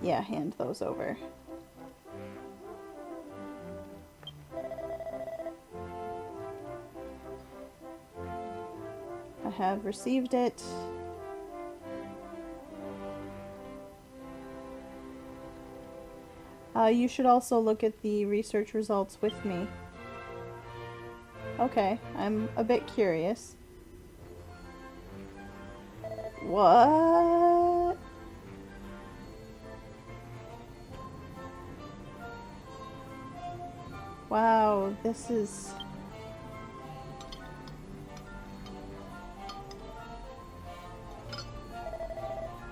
Yeah, hand those over. I have received it. You should also look at the research results with me. Okay, I'm a bit curious. What? Wow, this is...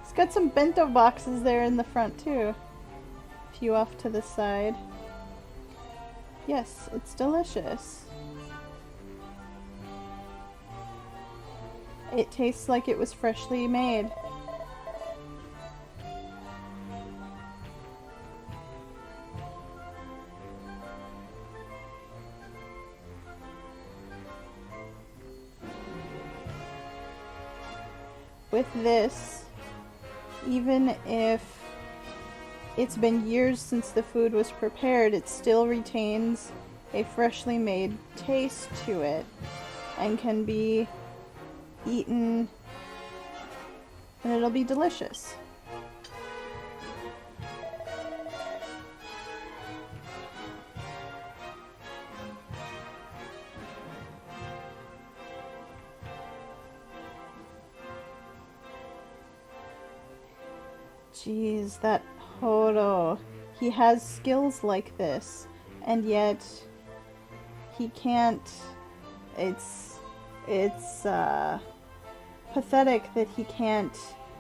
It's got some bento boxes there in the front too. A few off to the side. Yes, it's delicious. It tastes like it was freshly made. With this, even if it's been years since the food was prepared, it still retains a freshly made taste to it and can be eaten, and it'll be delicious. Jeez, that Horo. He has skills like this, and yet he can't. It's pathetic that he can't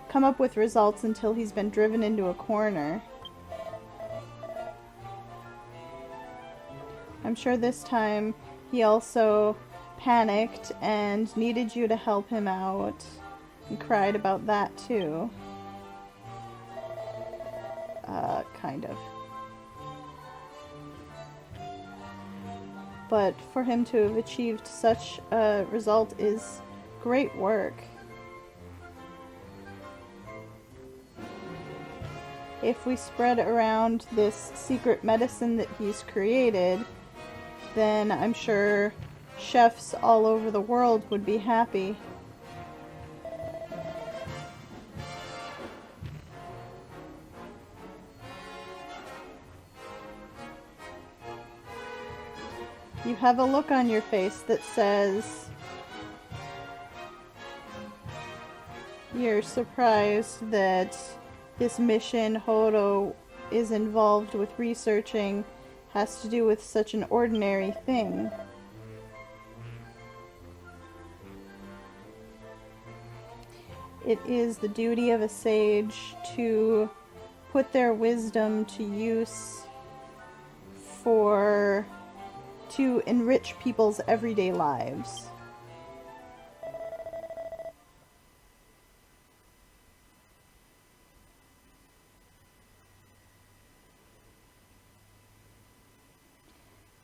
come up with results until he's been driven into a corner. I'm sure this time he also panicked and needed you to help him out and cried about that too. Kind of. But for him to have achieved such a result is great work. If we spread around this secret medicine that he's created, then I'm sure chefs all over the world would be happy. You have a look on your face that says you're surprised that this mission Horo is involved with researching has to do with such an ordinary thing. It is the duty of a sage to put their wisdom to use to enrich people's everyday lives.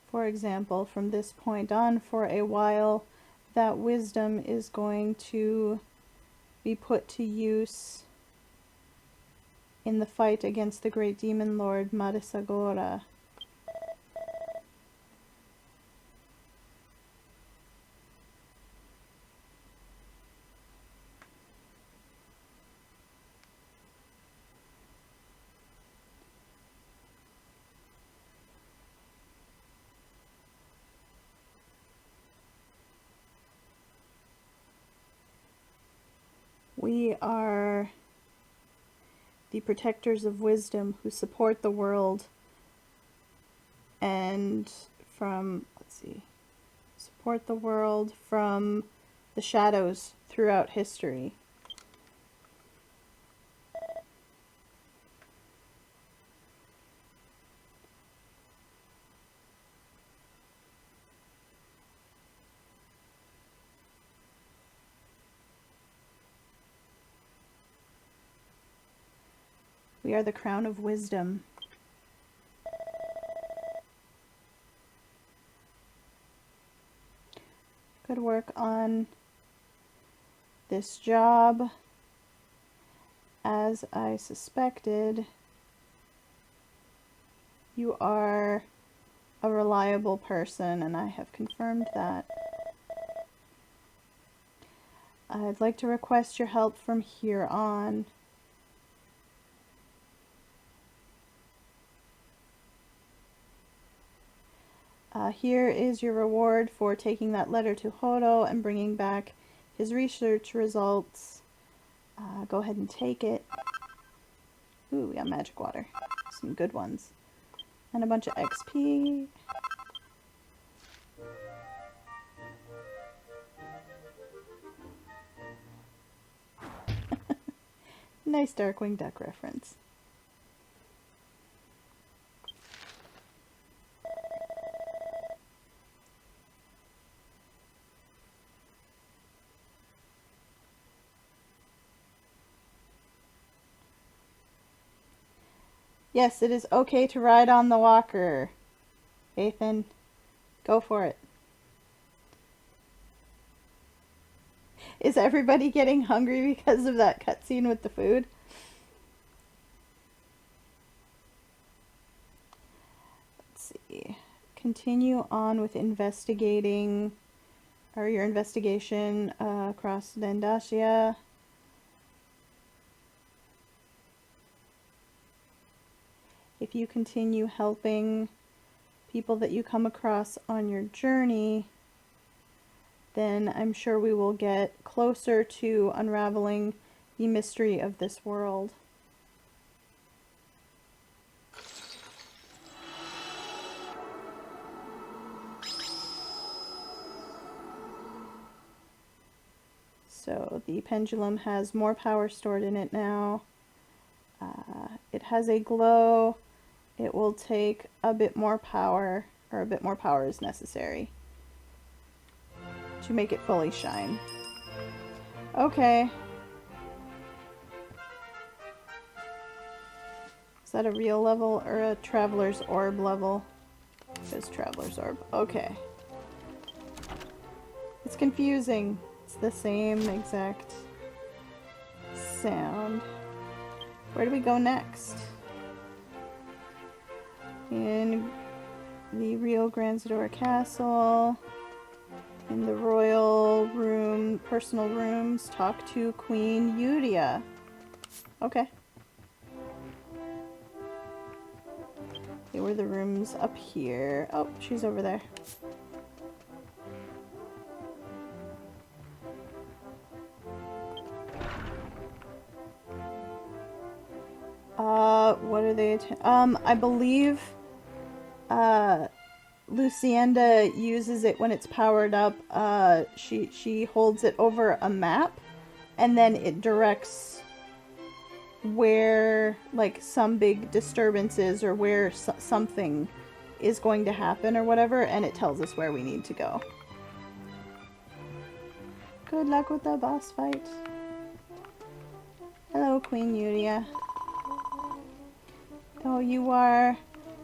For example, from this point on, for a while, that wisdom is going to be put to use in the fight against the great demon lord Marisagora. We are the protectors of wisdom who support the world and support the world from the shadows throughout history. We are the crown of wisdom. Good work on this job. As I suspected, you are a reliable person, and I have confirmed that. I'd like to request your help from here on. Here is your reward for taking that letter to Horo and bringing back his research results. Go ahead and take it. Ooh, we got magic water. Some good ones. And a bunch of XP. Nice Darkwing Duck reference. Yes, it is okay to ride on the walker. Ethan, go for it. Is everybody getting hungry because of that cutscene with the food? Let's see. Continue on with investigating, or your investigation across Dendacia. If you continue helping people that you come across on your journey, then I'm sure we will get closer to unraveling the mystery of this world. So the pendulum has more power stored in it now. It has a glow. It will take a bit more power, or a bit more power is necessary to make it fully shine. Okay. Is that a real level or a Traveler's Orb level? It says Traveler's Orb. Okay. It's confusing. It's the same exact sound. Where do we go next? In the Rio Gran Zadora Castle, in the royal room, personal rooms, talk to Queen Yuria. Okay. Okay, were the rooms up here? Oh, she's over there. What are they? I believe, Lushenda uses it when it's powered up. She holds it over a map, and then it directs where, like, some big disturbance is, or where something is going to happen or whatever, and it tells us where we need to go. Good luck with the boss fight. Hello, Queen Yuria. Oh, you are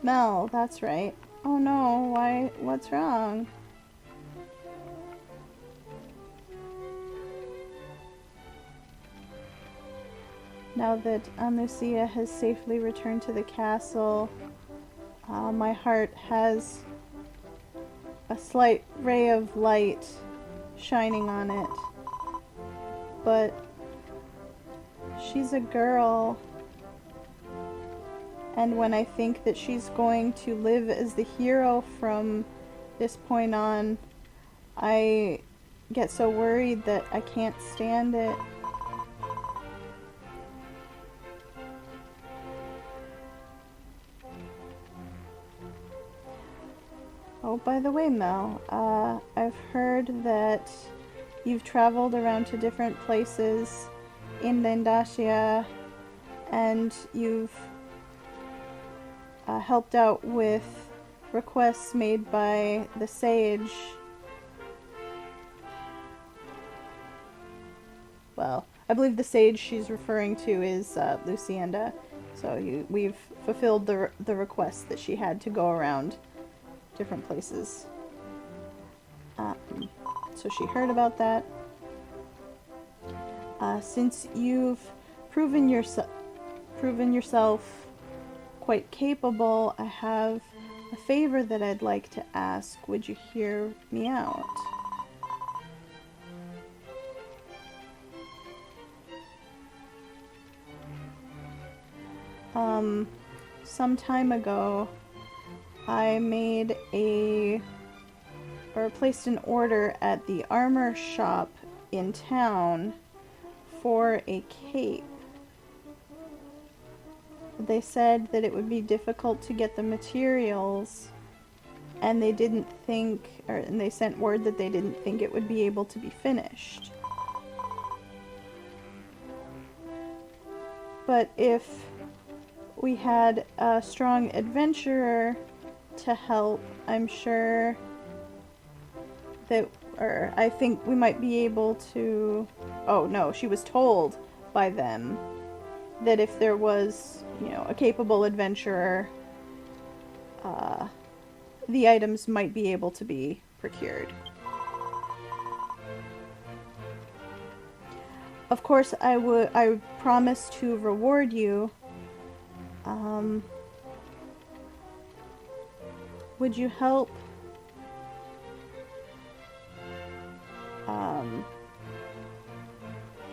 Mel, that's right. Oh no, why? What's wrong? Now that Lucia has safely returned to the castle, my heart has a slight ray of light shining on it. But she's a girl. And when I think that she's going to live as the hero from this point on, I get so worried that I can't stand it. Oh, by the way, Mel, I've heard that you've traveled around to different places in Dendacia, and you've helped out with requests made by the Sage. Well, I believe the Sage she's referring to is Lushenda. So we've fulfilled the request that she had to go around different places. So she heard about that. Since you've proven yourself quite capable, I have a favor that I'd like to ask. Would you hear me out? Some time ago, I made placed an order at the armor shop in town for a cape. They said that it would be difficult to get the materials, and they didn't think, and they sent word that they didn't think it would be able to be finished. But if we had a strong adventurer to help, I'm sure that, or I think we might be able to, oh no, she was told by them that if there was, you know, a capable adventurer, the items might be able to be procured. Of course, I promise to reward you. Would you help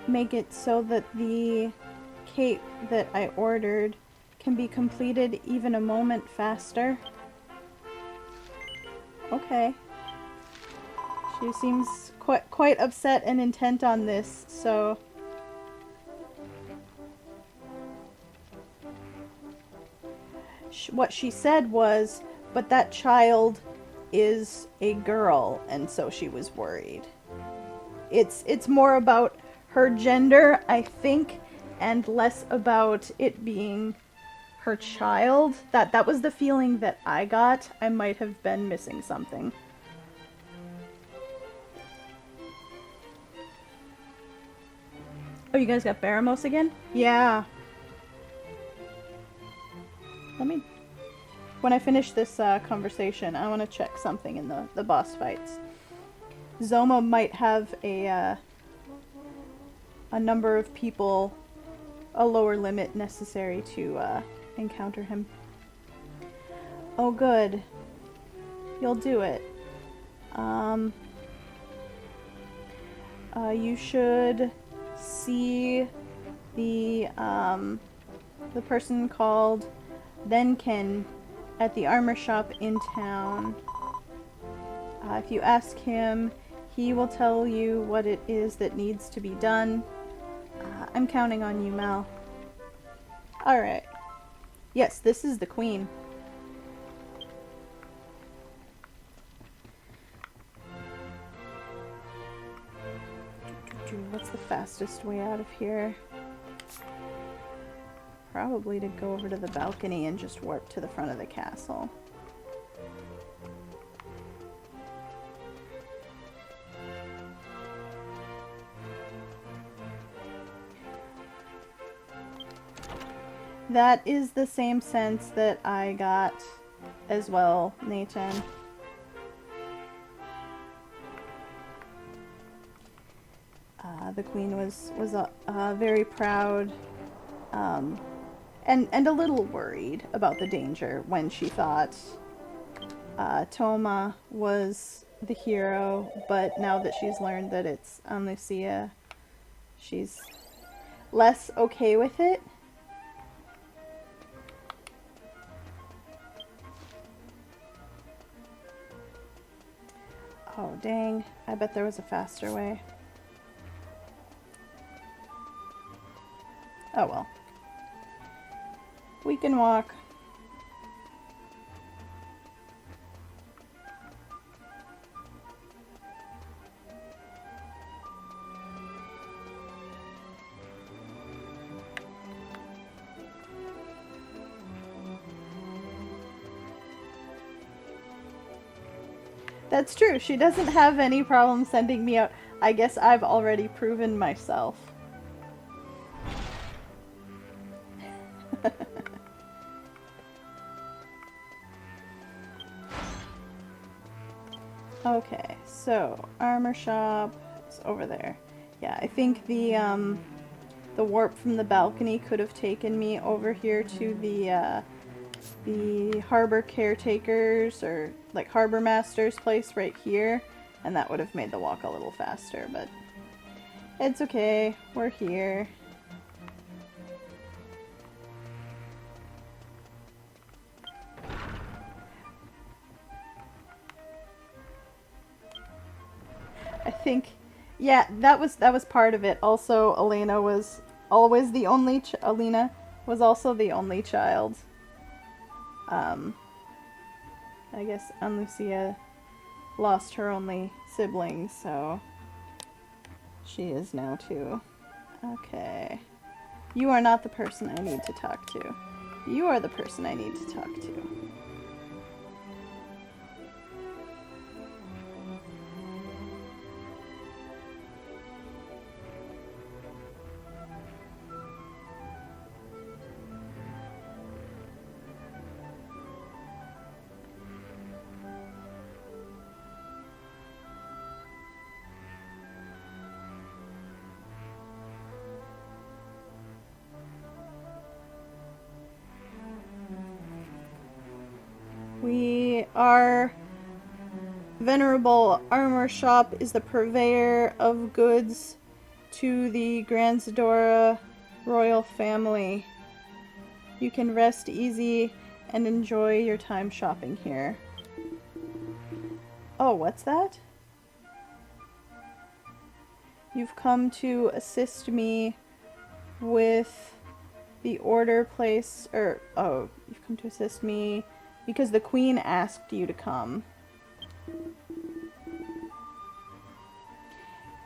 make it so that the cape that I ordered can be completed even a moment faster? Okay. She seems quite upset and intent on this, so... What she said was, but that child is a girl, and so she was worried. It's more about her gender, I think, and less about it being her child. That was the feeling that I got. I might have been missing something. Oh, you guys got Baramos again? Yeah. Let me... When I finish this conversation, I want to check something in the boss fights. Zoma might have a number of people, a lower limit necessary to encounter him. Oh good. You'll do it. You should see the person called Denken at the armor shop in town. If you ask him, he will tell you what it is that needs to be done. I'm counting on you, Mal. Alright. Yes, this is the queen. What's the fastest way out of here? Probably to go over to the balcony and just warp to the front of the castle. That is the same sense that I got as well, Nathan. The queen was very proud and a little worried about the danger when she thought Toma was the hero, but now that she's learned that it's Lucia, she's less okay with it. Oh dang, I bet there was a faster way. Oh well. We can walk. That's true. She doesn't have any problem sending me out. I guess I've already proven myself. Okay, so armor shop is over there. Yeah, I think the warp from the balcony could have taken me over here to the harbor caretaker's or like harbor master's place right here, and that would have made the walk a little faster, but it's okay. We're here. I think, yeah, that was part of it. Also, Alena was always the only Alena was also the only child. I guess Lucia lost her only sibling, so she is now too. Okay. You are not the person I need to talk to. You are the person I need to talk to. Our venerable armor shop is the purveyor of goods to the Grand Zadora royal family. You can rest easy and enjoy your time shopping here. Oh, what's that? You've come to assist me with the order place, you've come to assist me because the queen asked you to come.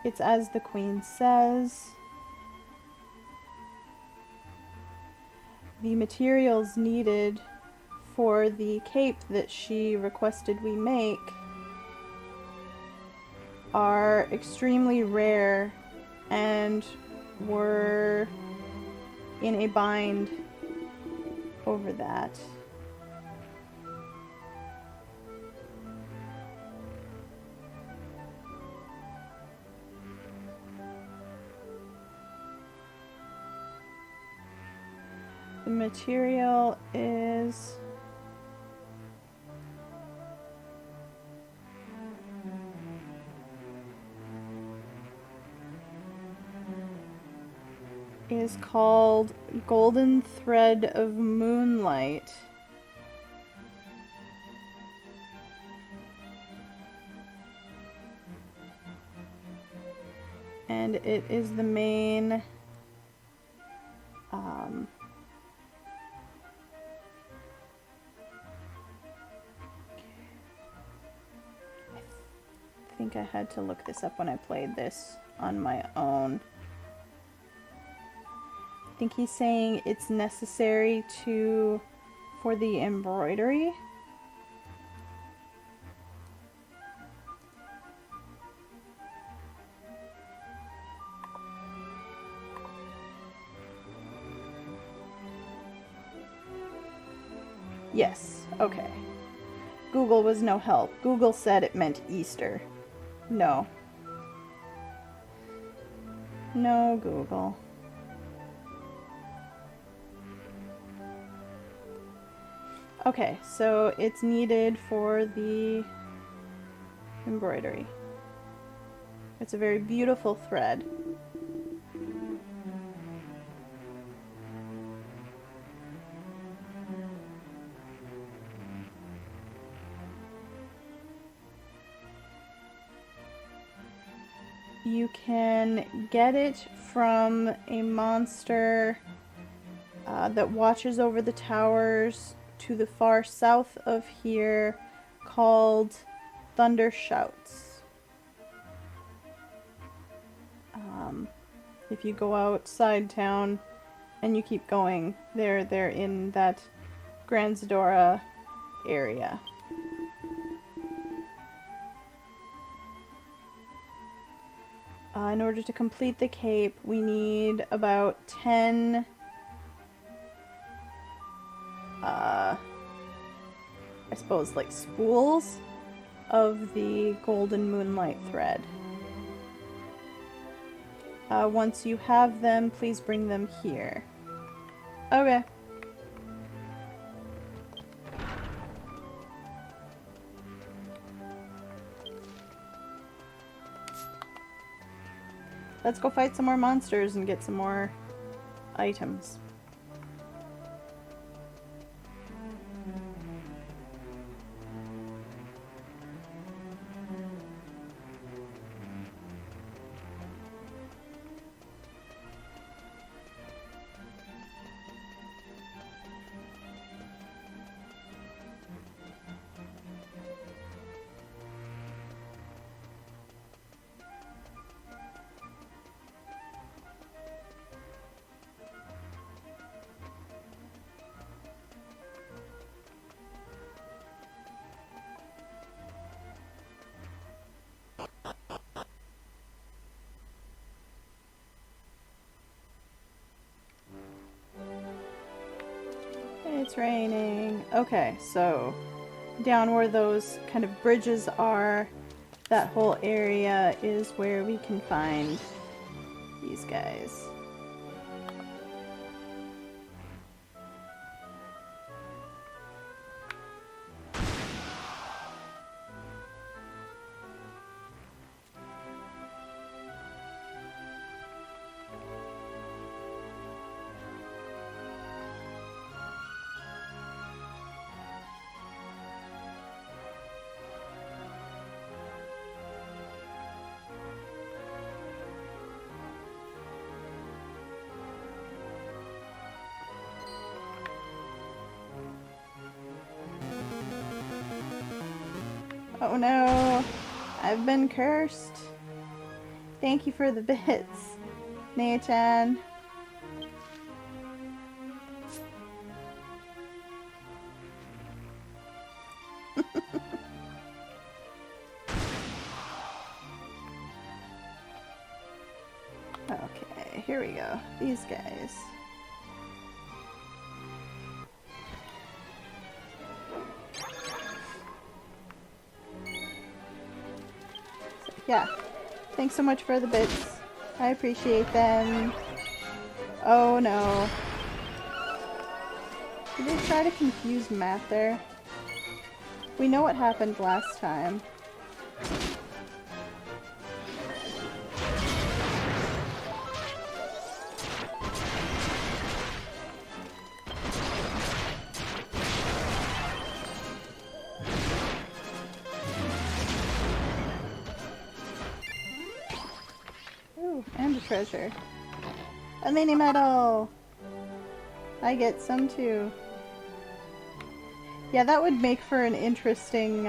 It's as the queen says. The materials needed for the cape that she requested we make are extremely rare and were in a bind over that. The material is called Golden Thread of Moonlight. And it is the main I think I had to look this up when I played this on my own. I think he's saying it's necessary for the embroidery. Yes, okay. Google was no help. Google said it meant Easter. No. No, Google. Okay, so it's needed for the embroidery. It's a very beautiful thread. You can get it from a monster that watches over the towers to the far south of here called Thunder Shouts. If you go outside town and you keep going, they're in that Grand Zadora area. In order to complete the cape, we need about 10 I suppose like spools of the golden moonlight thread. Once you have them, please bring them here. Okay. Let's go fight some more monsters and get some more items. It's raining. Okay, so down where those kind of bridges are, that whole area is where we can find these guys. Oh no, I've been cursed. Thank you for the bits, Nathan. Okay, here we go. These guys. Yeah, thanks so much for the bits. I appreciate them. Oh no. Did they try to confuse Matt there? We know what happened last time. And a treasure. A mini medal! I get some too. Yeah, that would make for an interesting,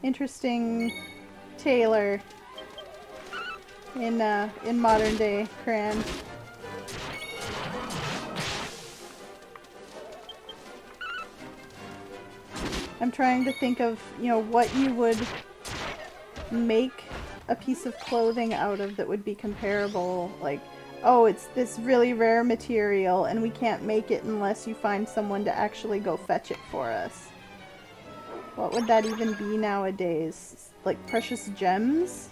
interesting tailor in modern day Cran. I'm trying to think of, you know, what you would make a piece of clothing out of that would be comparable. Like, oh, it's this really rare material and we can't make it unless you find someone to actually go fetch it for us. What would that even be nowadays? Like precious gems?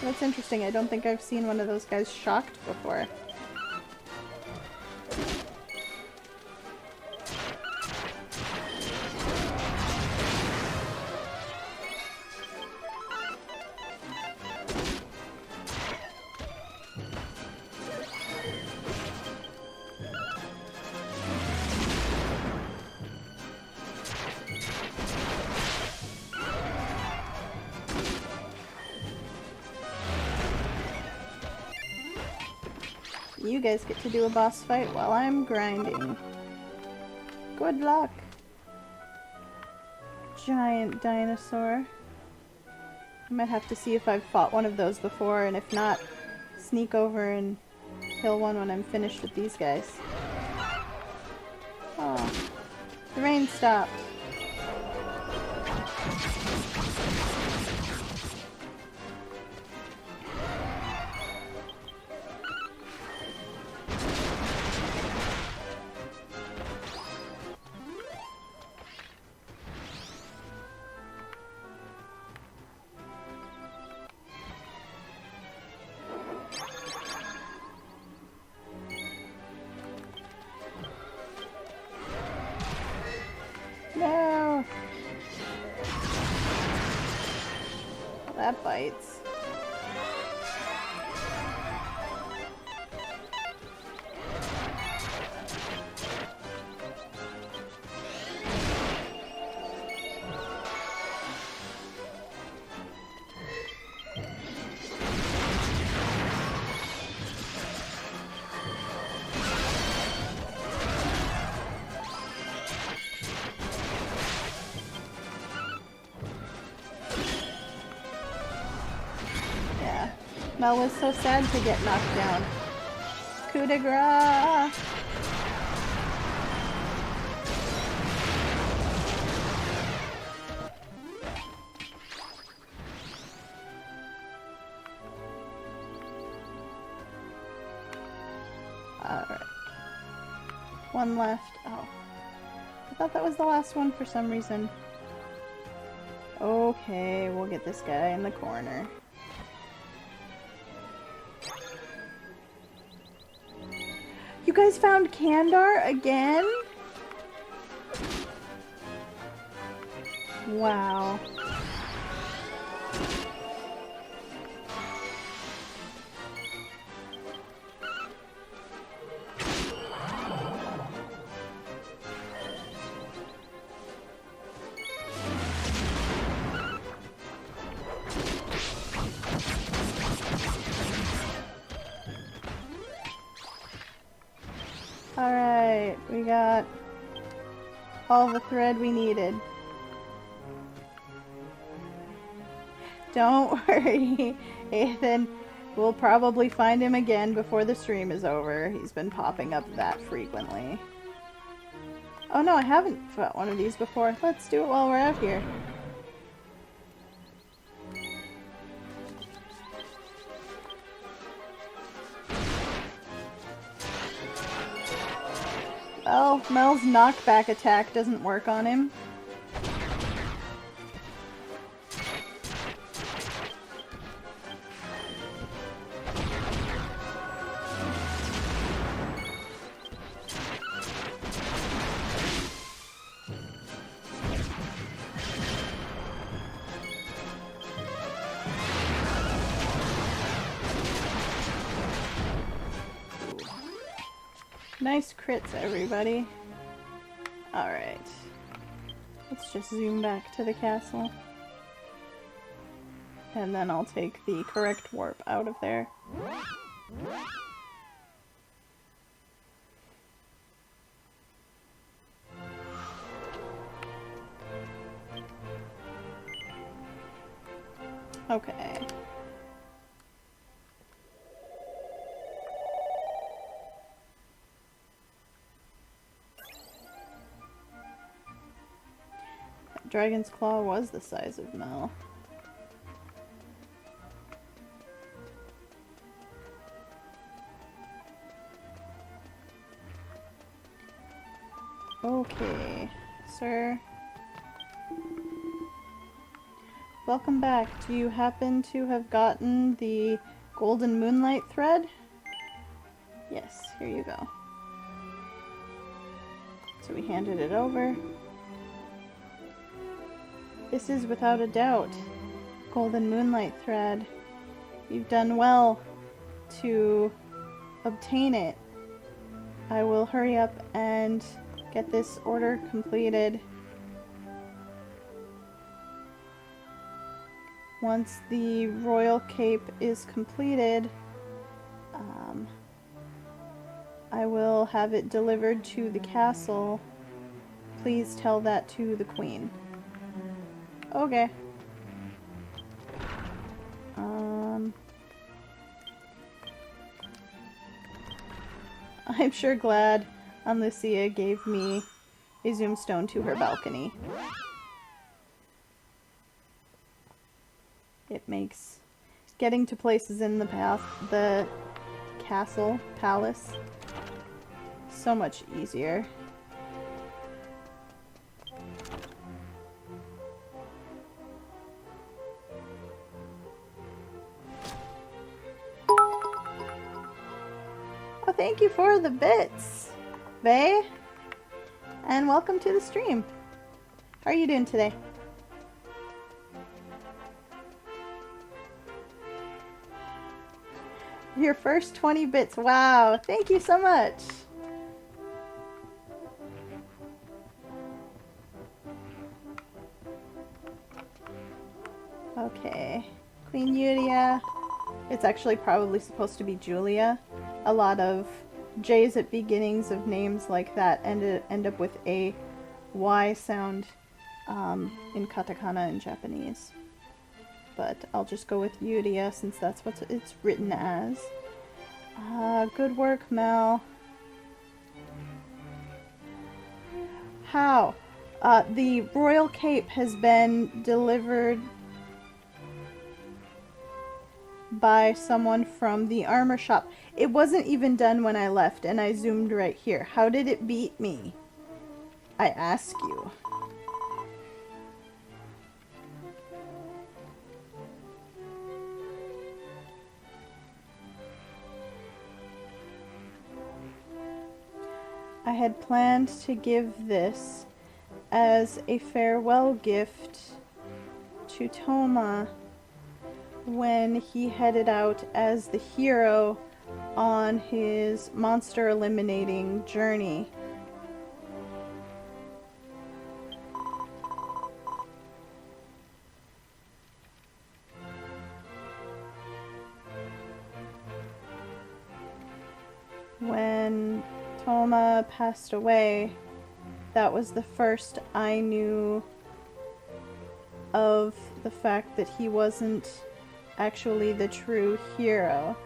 That's interesting. I don't think I've seen one of those guys shocked before. You guys get to do a boss fight while I'm grinding. Good luck. Giant dinosaur. I might have to see if I've fought one of those before, and if not, sneak over and kill one when I'm finished with these guys. Oh, the rain stopped. No! That bites. Mel was so sad to get knocked down. Coup de grace! one left. Oh. I thought that was the last one for some reason. Okay, we'll get this guy in the corner. You guys found Kandar again? Wow. Alright, we got all the thread we needed. Don't worry, Ethan. We'll probably find him again before the stream is over. He's been popping up that frequently. Oh no, I haven't fought one of these before. Let's do it while we're out here. Well, Mel's knockback attack doesn't work on him. Nice crits, everybody. Alright. Let's just zoom back to the castle. And then I'll take the correct warp out of there. Okay. Dragon's Claw was the size of Mel. Okay, sir. Welcome back. Do you happen to have gotten the golden moonlight thread? Yes, here you go. So we handed it over. This is without a doubt golden moonlight thread. You've done well to obtain it. I will hurry up and get this order completed. Once the royal cape is completed, I will have it delivered to the castle. Please tell that to the queen. Okay. I'm sure glad Lucia gave me a zoomstone to her balcony. It makes getting to places in the castle, palace, so much easier. Oh, thank you for the bits, Vay, and welcome to the stream. How are you doing today? Your first 20 bits. Wow, thank you so much. Okay, Queen Yuria. It's actually probably supposed to be Julia. A lot of J's at beginnings of names like that end up with a Y sound in katakana in Japanese. But I'll just go with Yuria since that's what it's written as. Good work, Mel. How? The royal cape has been delivered by someone from the armor shop. It wasn't even done when I left, and I zoomed right here. How did it beat me? I ask you. I had planned to give this as a farewell gift to Toma when he headed out as the hero on his monster eliminating journey. When Toma passed away, that was the first I knew of the fact that he wasn't actually the true hero.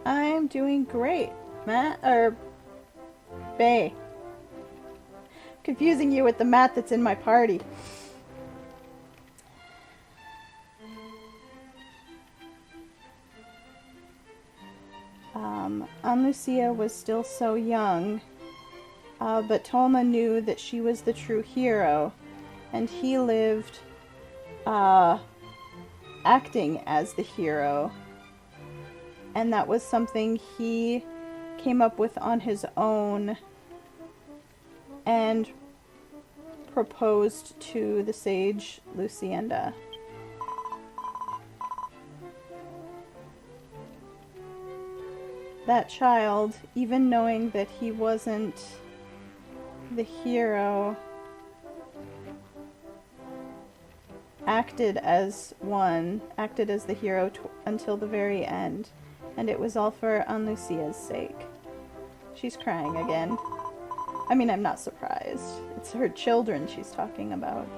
I'm doing great, Matt, or Bay. Confusing you with the Matt that's in my party. Aunt Lucia was still so young, but Toma knew that she was the true hero, and he lived acting as the hero. And that was something he came up with on his own and proposed to the Sage Lushenda. That child, even knowing that he wasn't the hero, acted as the hero until the very end. And it was all for Aunt Lucia's sake. She's crying again. I mean, I'm not surprised. It's her children she's talking about.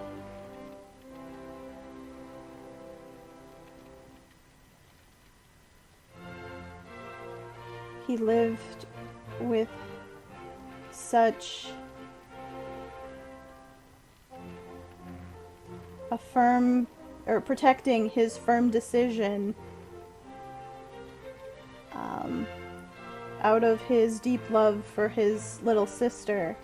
He lived with such a firm, or protecting his firm decision out of his deep love for his little sister.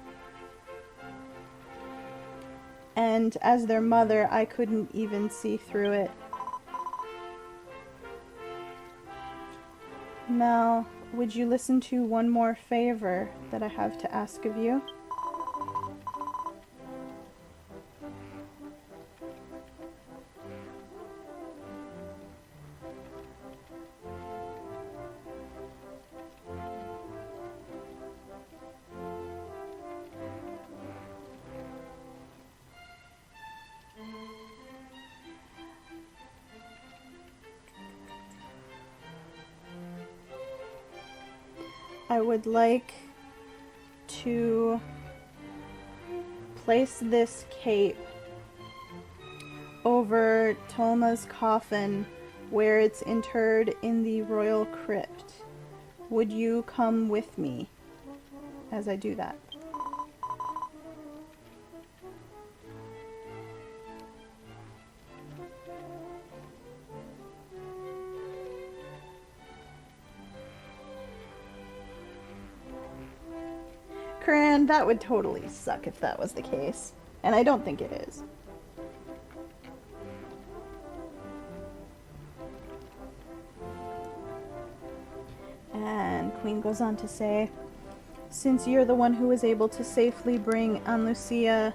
And as their mother, I couldn't even see through it. Now, would you listen to one more favor that I have to ask of you? I would like to place this cape over Toma's coffin where it's interred in the royal crypt. Would you come with me as I do that? Cran, that would totally suck if that was the case. And I don't think it is. And Queen goes on to say, since you're the one who was able to safely bring Aunt Lucia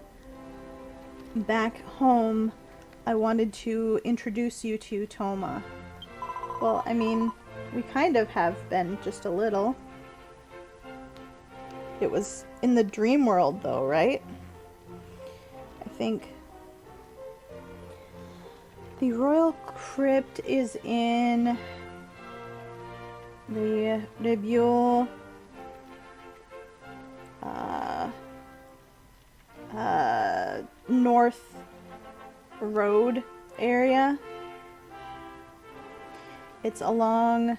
back home, I wanted to introduce you to Toma. Well, I mean, we kind of have been, just a little. It was in the dream world, though, right? I think the royal crypt is in the Rebule North Road area. It's along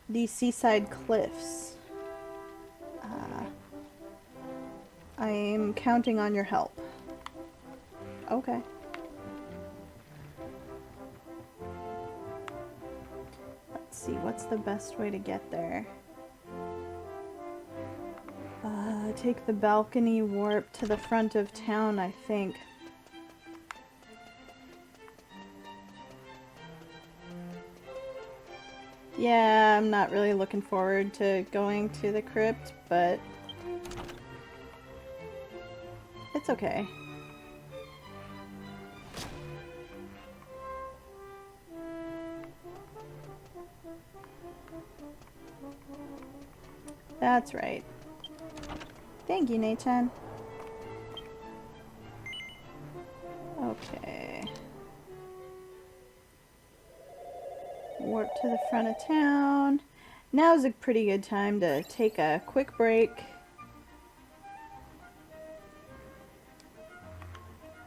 the seaside cliffs. I'm counting on your help. Okay. Let's see, what's the best way to get there? Take the balcony warp to the front of town, I think. Yeah, I'm not really looking forward to going to the crypt, but it's okay. That's right. Thank you, Nate-chan. Okay. Warp to the front of town. Now's a pretty good time to take a quick break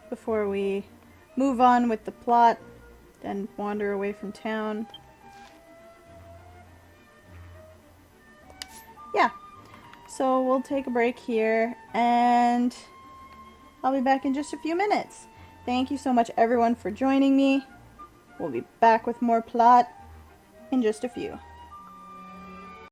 before we move on with the plot and wander away from town. Yeah. So we'll take a break here, and I'll be back in just a few minutes. Thank you so much, everyone, for joining me. We'll be back with more plot in just a few.